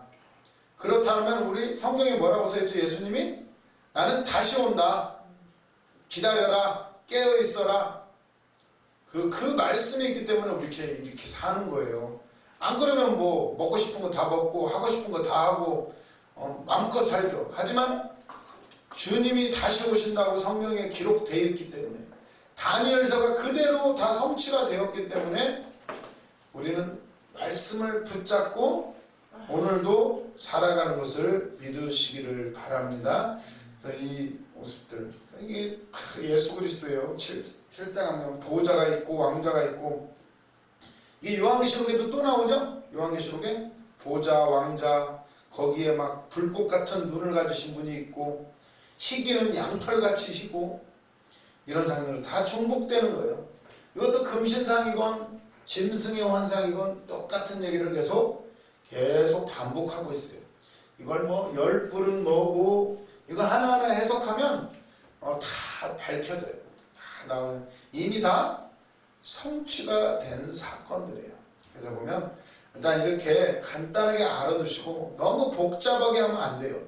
그렇다면 우리 성경에 뭐라고 써있죠? 예수님이 나는 다시 온다. 기다려라. 깨어있어라. 그 말씀이 있기 때문에 우리 이렇게 사는 거예요. 안 그러면 뭐 먹고 싶은 거 다 먹고 하고 싶은 거 다 하고 마음껏 살죠. 하지만 주님이 다시 오신다고 성경에 기록되어 있기 때문에, 다니엘서가 그대로 다 성취가 되었기 때문에 우리는 말씀을 붙잡고 오늘도 살아가는 것을 믿으시기를 바랍니다. 그래서 이 모습들, 이게 예수 그리스도예요. 7장 하면 보호자가 있고 왕자가 있고, 이 요한계시록에도 또 나오죠. 요한계시록에 보호자, 왕자, 거기에 막 불꽃 같은 눈을 가지신 분이 있고, 희기는 양털같이 희고, 이런 장면을 다 중복되는 거예요. 이것도 금신상이건 짐승의 환상이건 똑같은 얘기를 계속 반복하고 있어요. 이걸 뭐 열불은 뭐고 이거 하나하나 해석하면 다 밝혀져요. 다 나오는, 이미 다 성취가 된 사건들이에요. 그래서 보면 일단 이렇게 간단하게 알아두시고 너무 복잡하게 하면 안 돼요.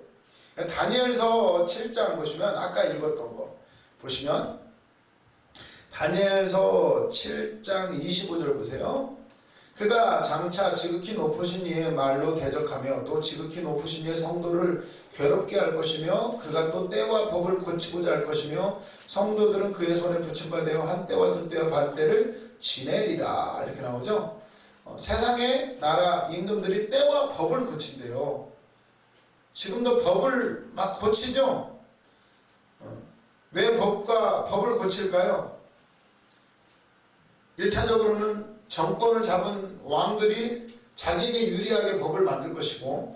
다니엘서 7장 보시면 아까 읽었던 거 보시면 다니엘서 7장 25절 보세요. 그가 장차 지극히 높으신 이의 말로 대적하며 또 지극히 높으신 이의 성도를 괴롭게 할 것이며 그가 또 때와 법을 고치고자 할 것이며 성도들은 그의 손에 붙임바 되어 한 때와 두 때와 반 때를 지내리라. 이렇게 나오죠. 세상의 나라 임금들이 때와 법을 고친대요. 지금도 법을 막 고치죠. 왜 법을 고칠까요? 1차적으로는 정권을 잡은 왕들이 자기에게 유리하게 법을 만들 것이고,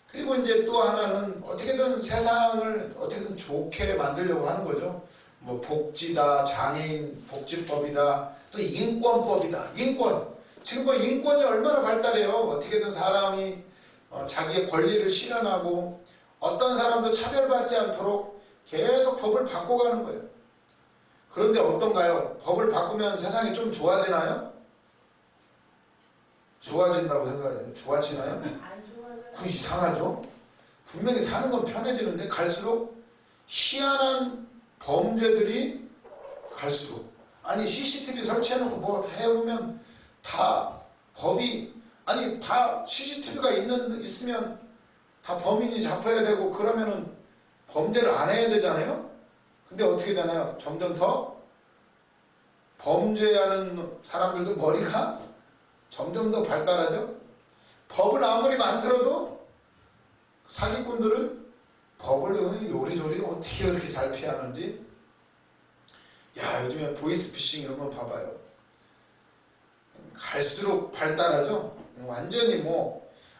그리고 이제 또 하나는 어떻게든 세상을 어떻게든 좋게 만들려고 하는 거죠. 뭐 복지다, 장애인 복지법이다, 또 인권법이다. 지금 뭐 인권이 얼마나 발달해요. 어떻게든 사람이 자기의 권리를 실현하고 어떤 사람도 차별받지 않도록 계속 법을 바꿔가는 거예요. 그런데 어떤가요? 법을 바꾸면 세상이 좀 좋아지나요? 좋아진다고 생각해요. 좋아지나요? 안 좋아져요. 그 이상하죠? 분명히 사는 건 편해지는데 갈수록 희한한 범죄들이 갈수록 아니 CCTV 설치해놓고 뭐 해보면 다 법이 아니 다 CCTV가 있으면 다 범인이 잡혀야 되고 그러면은 범죄를 안 해야 되잖아요? 근데 어떻게 되나요? 점점 더 범죄하는 사람들도 머리가 점점 더 발달하죠? 법을 아무리 만들어도 사기꾼들은 법을 요리조리 어떻게 이렇게 잘 피하는지. 야, 요즘에 보이스피싱 이런 거 봐봐요. 갈수록 발달하죠? 완전히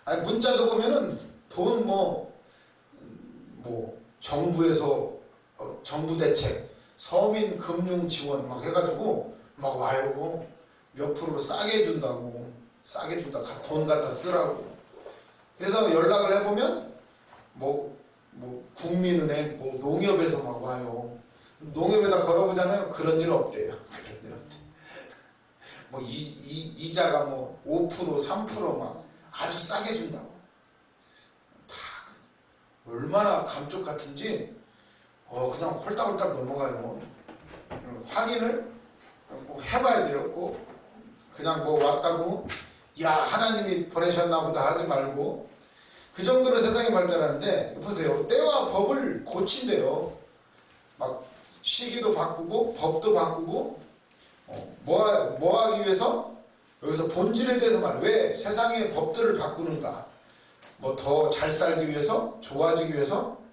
아니 문자도 보면은 돈 정부에서 정부 대책, 서민 금융 지원 막 해가지고 막 와요. 몇 프로 싸게 해준다고. 싸게 준다. 돈 갖다 쓰라고. 그래서 연락을 해보면 국민은행, 농협에서 막 와요. 농협에다 걸어보잖아요. 그런 일 없대요. 그런 일 없대. 이자가 5%, 3% 아주 싸게 준다고. 다 얼마나 감쪽 같은지 그냥 홀딱홀딱 넘어가요. 확인을 꼭 해봐야 돼요. 꼭 그냥 왔다고 야 하나님이 보내셨나 보다 하지 말고 그 정도로 세상이 발달하는데 보세요. 때와 법을 고친대요. 막 시기도 바꾸고 법도 바꾸고 뭐 하기 위해서? 여기서 본질에 대해서 말해. 왜 세상의 법들을 바꾸는가? 더 잘 살기 위해서? 좋아지기 위해서?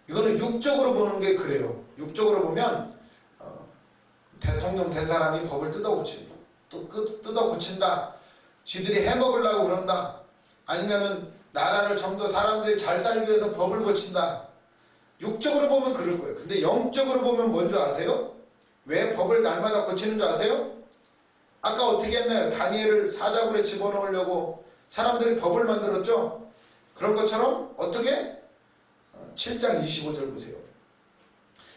이거는 육적으로 보는 게 그래요. 육적으로 보면 대통령 된 사람이 법을 뜯어고치고 또 뜯어고친다. 지들이 해먹으려고 그런다. 아니면은 나라를 좀 더 사람들이 잘 살기 위해서 법을 고친다. 육적으로 보면 그럴 거예요. 근데 영적으로 보면 뭔 줄 아세요? 왜 법을 날마다 고치는 줄 아세요? 아까 어떻게 했나요? 다니엘을 사자굴에 집어넣으려고 사람들이 법을 만들었죠? 그런 것처럼 어떻게? 7장 25절 보세요.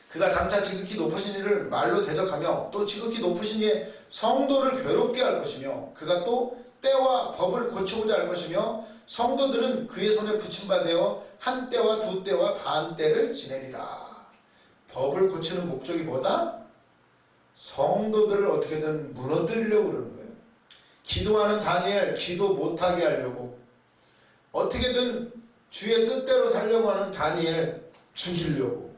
그가 장차 지극히 높으신 이를 말로 대적하며 또 지극히 높으신 이의 성도를 괴롭게 할 것이며 그가 또 때와 법을 고치고자 할 것이며 성도들은 그의 손에 붙임받아 한 때와 두 때와 반 때를 지내리라. 법을 고치는 목적이 뭐다? 성도들을 어떻게든 무너뜨리려고 그러는 거예요. 기도하는 다니엘 기도 못하게 하려고 어떻게든 주의 뜻대로 살려고 하는 다니엘 죽이려고.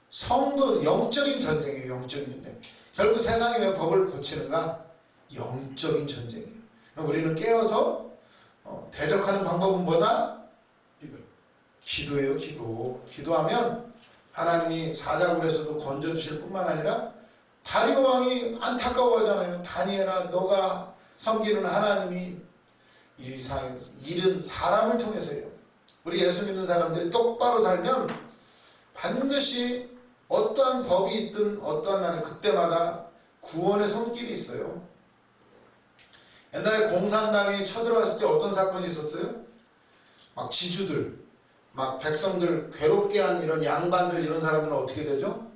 성도 영적인 전쟁이에요. 영적인 전쟁. 결국 세상이 왜 법을 고치는가? 영적인 전쟁이에요. 우리는 깨어서 대적하는 방법은 뭐다? 기도예요. 기도하면 하나님이 사자굴에서도 건져주실 뿐만 아니라 다리오 왕이 안타까워하잖아요. 다니엘아 너가 섬기는 하나님이 일은 사람을 통해서예요. 우리 예수 믿는 사람들이 똑바로 살면 반드시 어떠한 법이 있든 어떠한 나는 그때마다 구원의 손길이 있어요. 옛날에 공산당이 쳐들어왔을 때 어떤 사건이 있었어요? 막 지주들, 막 백성들 괴롭게 한 이런 양반들 이런 사람들은 어떻게 되죠?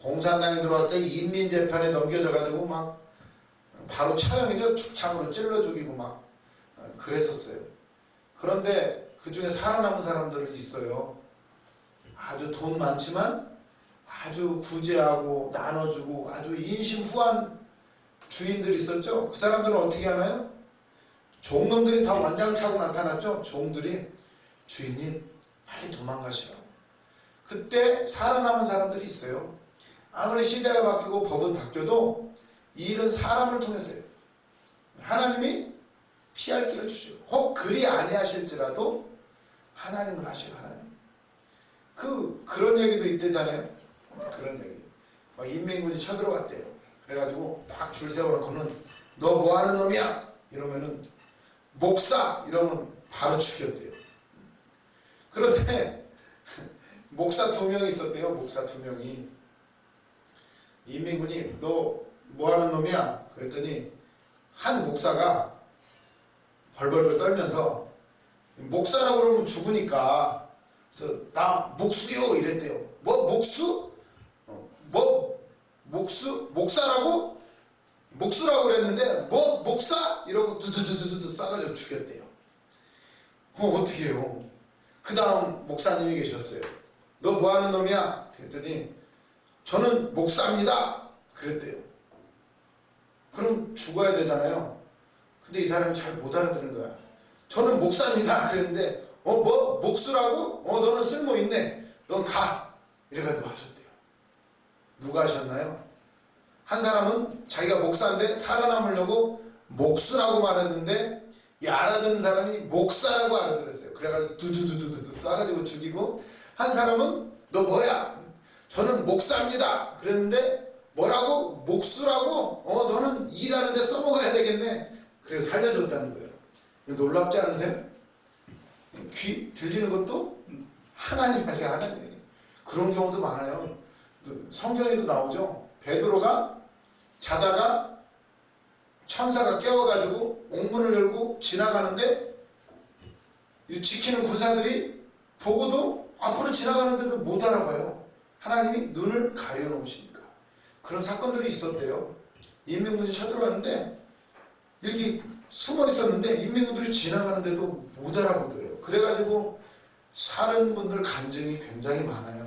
공산당이 들어왔을 때 인민재판에 넘겨져가지고 막 바로 처형이죠. 축창으로 찔러 죽이고 막 그랬었어요. 그런데 그 중에 살아남은 사람들이 있어요. 아주 돈 많지만 아주 구제하고 나눠주고 아주 인심후한 주인들이 있었죠. 그 사람들은 어떻게 하나요? 종놈들이 다 완장차고 나타났죠. 종들이 주인님 빨리 도망가시라고. 그때 살아남은 사람들이 있어요. 아무리 시대가 바뀌고 법은 바뀌어도 이 일은 사람을 통해서요. 하나님이 피할 길을 주시고 혹 그리 아니하실지라도 하나님을 하시고 하나님. 그런 얘기도 있대잖아요. 그런 얘기. 막 인민군이 쳐들어왔대요. 그래가지고 딱 줄 세워놓고는 너 뭐하는 놈이야? 이러면은 목사! 이러면 바로 죽였대요. 그런데 목사 2명이 있었대요. 목사 2명이. 인민군이 너 뭐하는 놈이야? 그랬더니 한 목사가 벌벌벌 떨면서 목사라고 그러면 죽으니까 그래서 나 목수요 이랬대요. 뭐 목수? 뭐 목수? 목사라고? 목수라고 그랬는데 뭐 목사? 이러고 두두두두두 싸가지고 죽였대요. 그럼 어떻게 해요? 그 다음 목사님이 계셨어요. 너 뭐하는 놈이야? 그랬더니 저는 목사입니다. 그랬대요. 그럼 죽어야 되잖아요. 근데 이 사람이 잘 못 알아들은 거야. 저는 목사입니다. 그랬는데 뭐 목수라고? 너는 쓸모 있네. 넌 가. 이래가지고 하셨대요. 누가 하셨나요? 한 사람은 자기가 목사인데 살아남으려고 목수라고 말했는데 이 알아듣는 사람이 목사라고 알아들었어요. 그래가지고 두두두두두 싸가지고 죽이고, 한 사람은 너 뭐야? 저는 목사입니다. 그랬는데 뭐라고? 목수라고? 너는 일하는데 써먹어야 되겠네. 그래서 살려줬다는 거예요. 놀랍지 않으세요? 귀 들리는 것도 하나님 하세요. 하나님. 그런 경우도 많아요. 성경에도 나오죠. 베드로가 자다가 천사가 깨워가지고 옥문을 열고 지나가는데 이 지키는 군사들이 보고도 앞으로 지나가는데도 못 알아봐요. 하나님이 눈을 가려놓으시니까. 그런 사건들이 있었대요. 인민군이 쳐들어갔는데 이렇게 숨어 있었는데 인민군들이 지나가는데도 못 알아보더래요. 그래가지고 사는 분들 간증이 굉장히 많아요.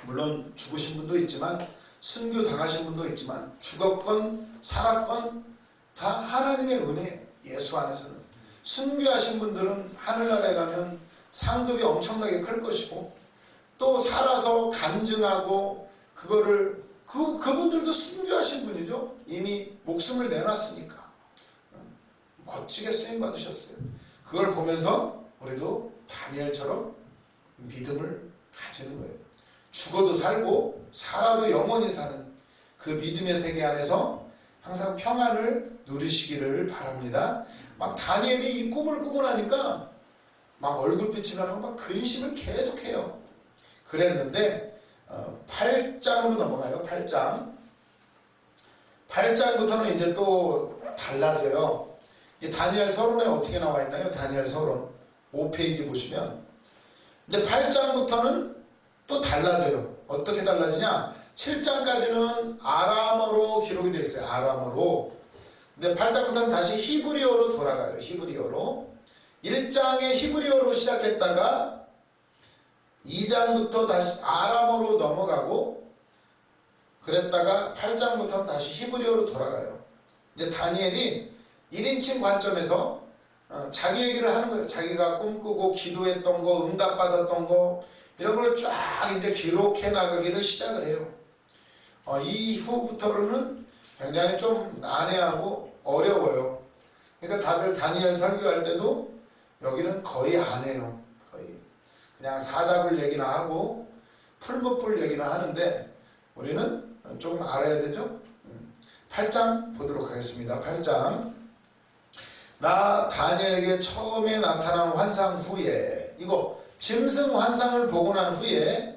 물론 죽으신 분도 있지만 순교 당하신 분도 있지만 죽었건 살았건 다 하나님의 은혜. 예수 안에서는 순교하신 분들은 하늘나라에 가면 상급이 엄청나게 클 것이고, 또 살아서 간증하고 그거를 그분들도 순교하신 분이죠. 이미 목숨을 내놨으니까 멋지게 쓰임 받으셨어요. 그걸 보면서 우리도 다니엘처럼 믿음을 가지는 거예요. 죽어도 살고 살아도 영원히 사는 그 믿음의 세계 안에서 항상 평안을 누리시기를 바랍니다. 막 다니엘이 이 꿈을 꾸고 나니까 막 얼굴빛이 나고 막 근심을 계속해요. 그랬는데 8장으로 넘어가요. 8장부터는 이제 또 달라져요. 이 다니엘 서론에 어떻게 나와 있나요? 다니엘 서론 5페이지 보시면 이제 8장부터는 또 달라져요. 어떻게 달라지냐? 7장까지는 아람어로 기록이 되어 있어요. 아람어로. 근데 8장부터는 다시 히브리어로 돌아가요. 히브리어로. 1장에 히브리어로 시작했다가 2장부터 다시 아람어로 넘어가고, 그랬다가 8장부터는 다시 히브리어로 돌아가요. 이제 다니엘이 1인칭 관점에서 자기 얘기를 하는 거예요. 자기가 꿈꾸고 기도했던 거, 응답받았던 거, 이런 걸 쫙 이제 기록해 나가기를 시작을 해요. 이후부터는 굉장히 좀 난해하고 어려워요. 그러니까 다들 다니엘 설교할 때도 여기는 거의 안 해요. 거의 그냥 사자굴 얘기나 하고 풀무풀 얘기나 하는데 우리는 조금 알아야 되죠. 8장 보도록 하겠습니다. 8장. 나 다니엘에게 처음에 나타난 환상 후에, 이거 짐승 환상을 보고 난 후에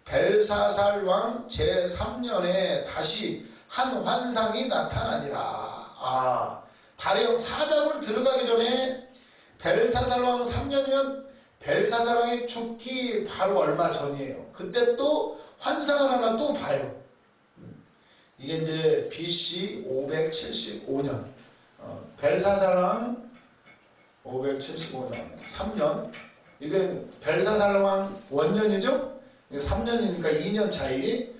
벨사살 왕 제3년에 다시 한 환상이 나타나니라. 다리옥 사자굴 들어가기 전에 벨사살 왕 3년이면 벨사살 왕이 죽기 바로 얼마 전이에요. 그때 또 환상을 하나 또 봐요. 이게 이제 BC 575년. 벨사살 왕 575년 3년. 이게 벨사살 왕 원년이죠? 3년이니까 2년 차이.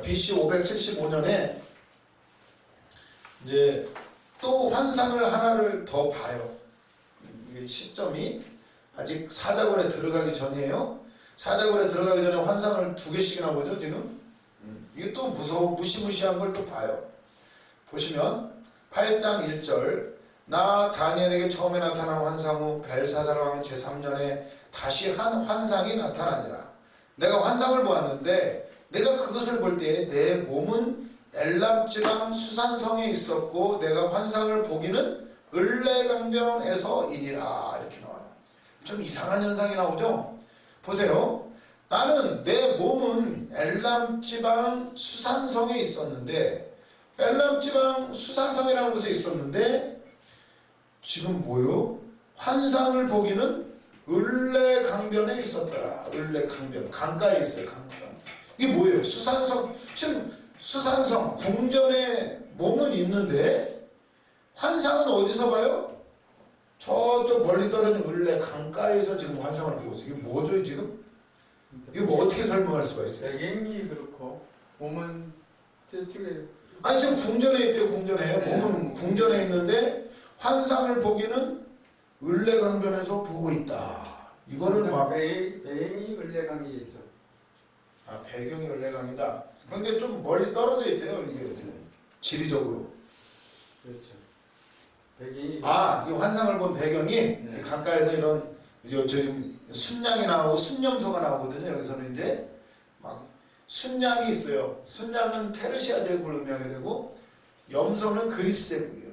BC 575년에 이제 또 환상을 하나를 더 봐요. 이게 시점이 아직 사자굴에 들어가기 전이에요. 사자굴에 들어가기 전에 환상을 2개씩이나 보죠, 지금. 이게 또 무시무시한 걸 또 봐요. 보시면 8장 1절. 나 다니엘에게 처음에 나타난 환상 후 벨사살 왕 제3년에 다시 한 환상이 나타나니라. 내가 환상을 보았는데 내가 그것을 볼 때 내 몸은 엘람 지방 수산성에 있었고 내가 환상을 보기는 을레강변에서이니라. 이렇게 나와요. 좀 이상한 현상이 나오죠. 보세요. 나는 내 몸은 엘람 지방 수산성에 있었는데, 엘람 지방 수산성이라는 곳에 있었는데 지금 뭐요? 환상을 보기는 을레강변에 있었더라. 을레강변, 강가에 있어요. 강가. 이게 뭐예요? 수산성, 지금 수산성 궁전에 몸은 있는데 환상은 어디서 봐요? 저쪽 멀리 떨어진 을레 강가에서 지금 환상을 보고 있어요. 이게 뭐죠 지금? 이거 뭐 어떻게 설명할 수가 있어요? 배경이 그렇고 몸은 저쪽에 아니 지금 궁전에 있대요. 궁전에 몸은 궁전에 있는데 환상을 보기는 을레강변에서 보고 있다. 이거를 막 배경이 을레강이겠죠. 아, 배경이 을레강이다. 근데 좀 멀리 떨어져 있대요. 이게 지리적으로. 그렇죠. 배경이 아, 이 환상을 본 배경이 네. 강가에서 이런 지금 순양이 나오고 순념소가 나오거든요. 여기서는 이제 막 순양이 있어요. 순양은 페르시아 제국을 의미하게 되고 염소는 그리스 제국이에요.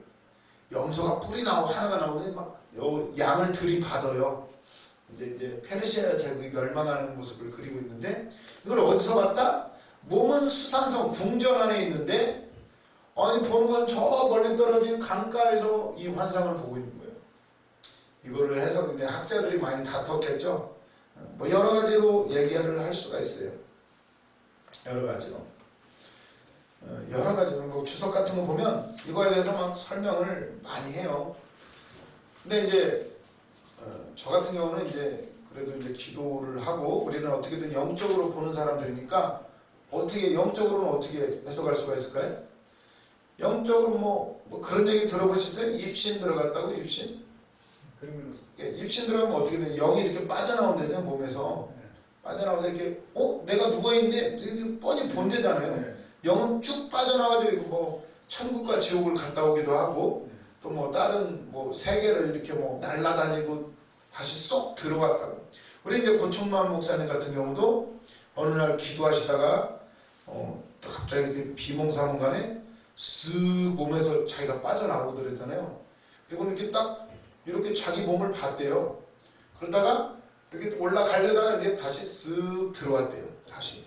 염소가 뿔이 나오고 하나가 나오는데 막 요 양을 들이받아요. 이제 페르시아 제국이 멸망하는 모습을 그리고 있는데 이걸 어디서 봤다? 몸은 수산성 궁전 안에 있는데 아니 보는 건 저 멀리 떨어진 강가에서 이 환상을 보고 있는 거예요. 이거를 해서 근데 학자들이 많이 다퉜겠죠. 뭐 여러 가지로 얘기를 할 수가 있어요. 여러 가지로. 여러 가지 뭐 주석 같은 거 보면 이거에 대해서 막 설명을 많이 해요. 근데 이제 저 같은 경우는 이제 그래도 이제 기도를 하고 우리는 어떻게든 영적으로 보는 사람들이니까 어떻게 영적으로는 어떻게 해석할 수가 있을까요? 영적으로 뭐 그런 얘기 들어보셨어요? 입신 들어갔다고 입신? 그러면 입신 들어가면 어떻게 돼? 영이 이렇게 빠져나온대요 몸에서. 빠져나와서 이렇게 내가 누워있네? 이게 뻔히 본대잖아요. 네. 영은 쭉 빠져나와가지고 뭐 천국과 지옥을 갔다 오기도 하고 또 뭐 다른 뭐 세계를 이렇게 뭐 날아다니고 다시 쏙 들어왔다고. 우리 이제 권총만 목사님 같은 경우도 어느 날 기도하시다가 또 갑자기 이렇게 비몽사몽간에 쓱 몸에서 자기가 빠져나오고 그랬잖아요. 그리고 이렇게 딱 이렇게 자기 몸을 봤대요. 그러다가 이렇게 올라가려다가 이제 다시 쓱 들어왔대요. 다시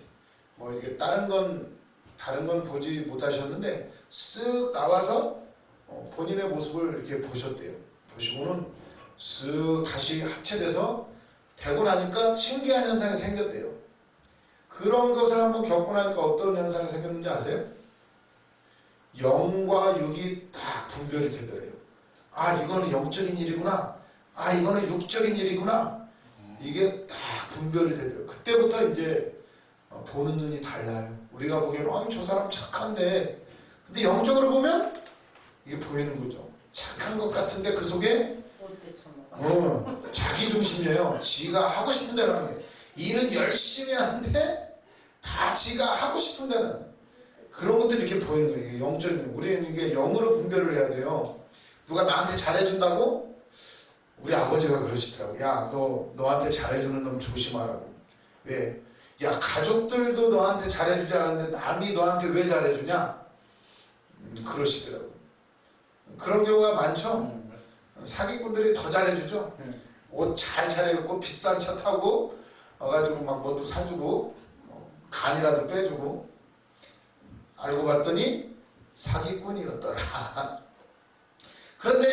뭐 이렇게 다른 건 보지 못하셨는데 쓱 나와서 본인의 모습을 이렇게 보셨대요. 보시고는 쓱 다시 합체돼서 되고 나니까 신기한 현상이 생겼대요. 그런 것을 한번 겪고 나니까 어떤 현상이 생겼는지 아세요? 영과 육이 딱 분별이 되더래요. 아 이거는 영적인 일이구나. 아 이거는 육적인 일이구나. 이게 딱 분별이 되더래요. 그때부터 이제 보는 눈이 달라요. 우리가 보기에는 저 사람 착한데 근데 영적으로 보면 이게 보이는 거죠. 착한 것 같은데 그 속에 롯데 처먹었어. 자기 중심이에요. 지가 하고 싶은 대로 하는 게 일은 열심히 하는데 다 지가 하고 싶은 대로 하는 그런 것들이 이렇게 보이는 거예요. 이게 영적인 우리는 이게 영으로 분별을 해야 돼요. 누가 나한테 잘해준다고 우리 아버지가 그러시더라고. 야, 너한테 잘해주는 놈 조심하라고. 왜? 야, 가족들도 너한테 잘해주지 않았는데 남이 너한테 왜 잘해주냐? 그러시더라고. 그런 경우가 많죠. 사기꾼들이 더 잘해주죠. 옷 잘 차려입고 비싼 차 타고 와가지고 막 뭐도 사주고 간이라도 빼주고 알고 봤더니 사기꾼이었더라. 그런데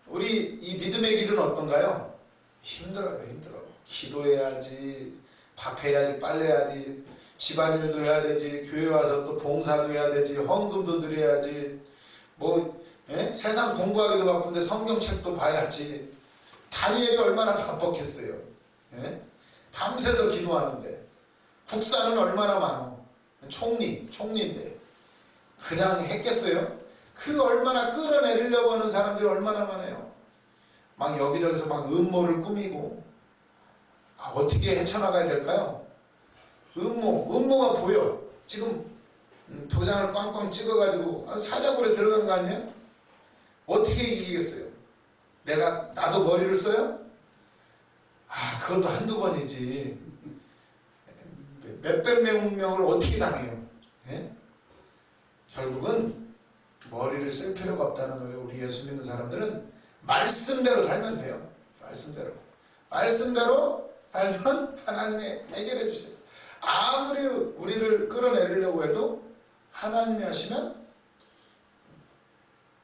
우리 이 믿음의 길은 어떤가요? 힘들어요. 힘들어. 기도해야지, 밥해야지, 빨래해야지, 집안일도 해야 되지, 교회 와서 또 봉사도 해야 되지, 헌금도 드려야지, 세상 공부하기도 바쁜데 성경책도 봐야지. 다니엘이 얼마나 바빴겠어요. 예? 밤새서 기도하는데 국사는 얼마나 많어. 총리인데 그냥 했겠어요? 그 얼마나 끌어내리려고 하는 사람들이 얼마나 많아요. 막 여기저기서 막 음모를 꾸미고 어떻게 헤쳐나가야 될까요? 음모가 보여. 지금 도장을 꽝꽝 찍어가지고 사자굴에 들어간 거 아니에요? 어떻게 이기겠어요? 나도 머리를 써요? 그것도 한두 번이지. 몇백 명을 어떻게 당해요? 예? 결국은 머리를 쓸 필요가 없다는 거예요. 우리 예수 믿는 사람들은 말씀대로 살면 돼요. 말씀대로 살면 하나님이 해결해 주세요. 아무리 우리를 끌어내리려고 해도 하나님이 하시면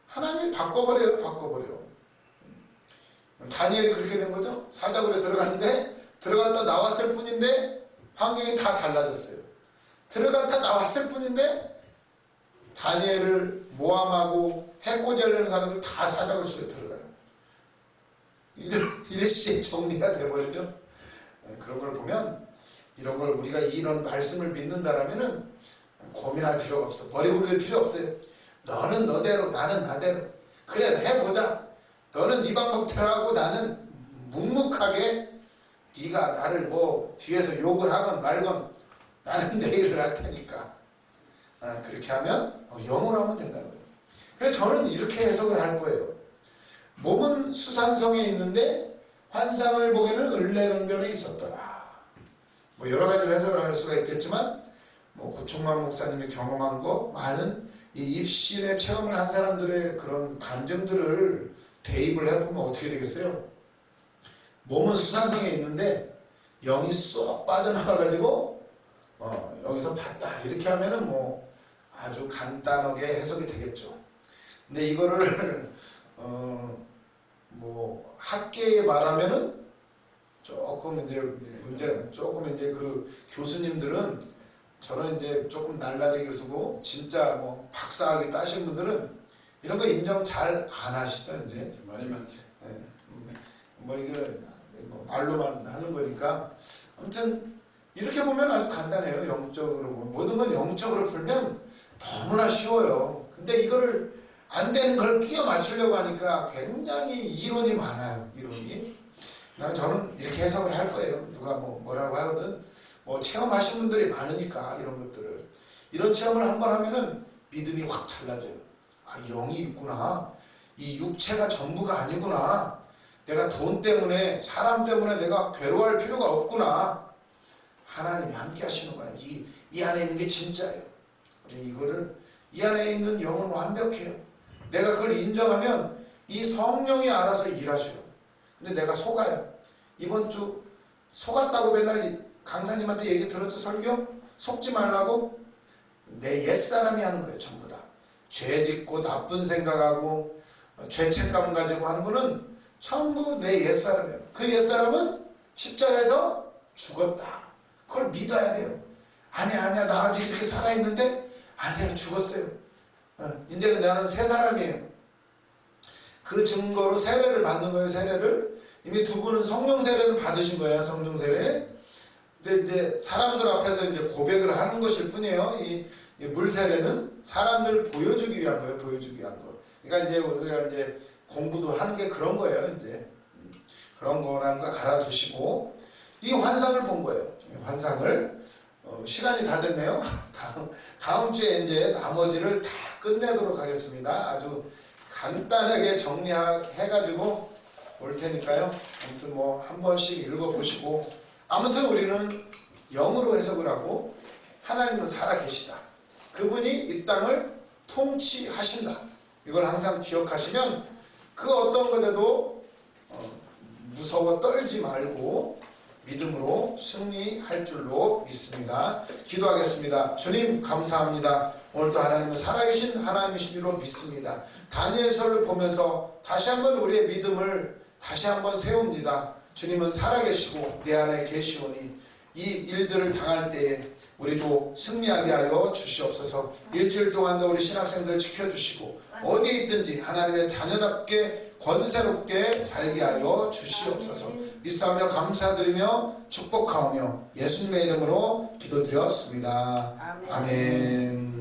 하나님이 바꿔버려요. 다니엘이 그렇게 된 거죠. 사자굴에 들어갔는데 들어갔다 나왔을 뿐인데 환경이 다 달라졌어요. 들어갔다 나왔을 뿐인데 다니엘을 모함하고 해코지하려는 사람들 다 사자굴 속에 들어가요. 이래 정리가 돼버리죠. 그런 걸 보면 이런 걸 우리가 이런 말씀을 믿는다라면은 고민할 필요가 없어. 머리 굴릴 필요 없어요. 너는 너대로 나는 나대로 그래 해보자. 너는 네 방법대로 하고 나는 묵묵하게 네가 나를 뭐 뒤에서 욕을 하건 말건 나는 내 일을 할 테니까 그렇게 하면 영으로 하면 된다는 거예요. 그래서 저는 이렇게 해석을 할 거예요. 몸은 수산성에 있는데 환상을 보기에는 을레강변에 있었더라. 뭐 여러 가지로 해석을 할 수가 있겠지만 뭐 고충만 목사님이 경험한 거 많은 이 입신의 체험을 한 사람들의 그런 감정들을 대입을 해보면 어떻게 되겠어요? 몸은 수산성에 있는데 영이 쏙 빠져나와가지고 여기서 봤다 이렇게 하면은 뭐 아주 간단하게 해석이 되겠죠. 근데 이거를 뭐 학계에 말하면은 조금 이제 문제 조금 이제 그 교수님들은 저는 이제 조금 날라리 교수고 진짜 뭐 박사학위 따신 분들은 이런 거 인정 잘 안 하시죠 이제. 말이 많죠. 뭐 이거 뭐 말로만 하는 거니까 아무튼 이렇게 보면 아주 간단해요. 영적으로 모든 건 영적으로 풀면 너무나 쉬워요. 근데 이거를 안 되는 걸 끼워 맞추려고 하니까 굉장히 이론이 많아요. 이론이. 그냥 저는 이렇게 해석을 할 거예요. 누가 뭐라고 하거든. 뭐 체험하신 분들이 많으니까 이런 것들을 이런 체험을 한번 하면은 믿음이 확 달라져요. 아 영이 있구나. 이 육체가 전부가 아니구나. 내가 돈 때문에 사람 때문에 내가 괴로워할 필요가 없구나. 하나님이 함께 하시는구나. 이 안에 있는 게 진짜예요. 우리 이거를 이 안에 있는 영은 완벽해요. 내가 그걸 인정하면 이 성령이 알아서 일하셔요. 근데 내가 속아요. 이번 주 속았다고 맨날 강사님한테 얘기 들었죠? 설교? 속지 말라고? 내 옛사람이 하는 거예요. 전부 다. 죄 짓고 나쁜 생각하고 죄책감 가지고 하는 거는 전부 내 옛사람이에요. 그 옛사람은 십자가에서 죽었다. 그걸 믿어야 돼요. 아니야 나 아직 이렇게 살아있는데 아니야 죽었어요. 이제는 나는 새 사람이에요. 그 증거로 세례를 받는 거예요. 세례를 이미 두 분은 성령 세례를 받으신 거예요. 성령 세례. 근데 이제 사람들 앞에서 이제 고백을 하는 것일 뿐이에요. 이 물세례는 사람들 보여주기 위한 거예요. 보여주기 위한 거. 그러니까 이제 우리가 이제 공부도 하는 게 그런 거예요. 이제 그런 거라는 거 알아두시고 이 환상을 본 거예요. 이 환상을 시간이 다 됐네요. 다음 주에 이제 나머지를 다 끝내도록 하겠습니다. 아주 간단하게 정리해가지고 올 테니까요. 아무튼 뭐 한 번씩 읽어보시고 아무튼 우리는 영으로 해석을 하고 하나님은 살아계시다. 그분이 이 땅을 통치하신다. 이걸 항상 기억하시면 그 어떤 것에도 무서워 떨지 말고 믿음으로 승리할 줄로 믿습니다. 기도하겠습니다. 주님 감사합니다. 오늘도 하나님은 살아계신 하나님이신 줄로 믿습니다. 다니엘서를 보면서 다시 한번 우리의 믿음을 다시 한번 세웁니다. 주님은 살아계시고 내 안에 계시오니 이 일들을 당할 때에 우리도 승리하게 하여 주시옵소서. 일주일 동안도 우리 신학생들 지켜주시고 어디에 있든지 하나님의 자녀답게 권세롭게 살게 하여 주시옵소서. 믿사오며 감사드리며 축복하오며 예수님의 이름으로 기도드렸습니다. 아멘.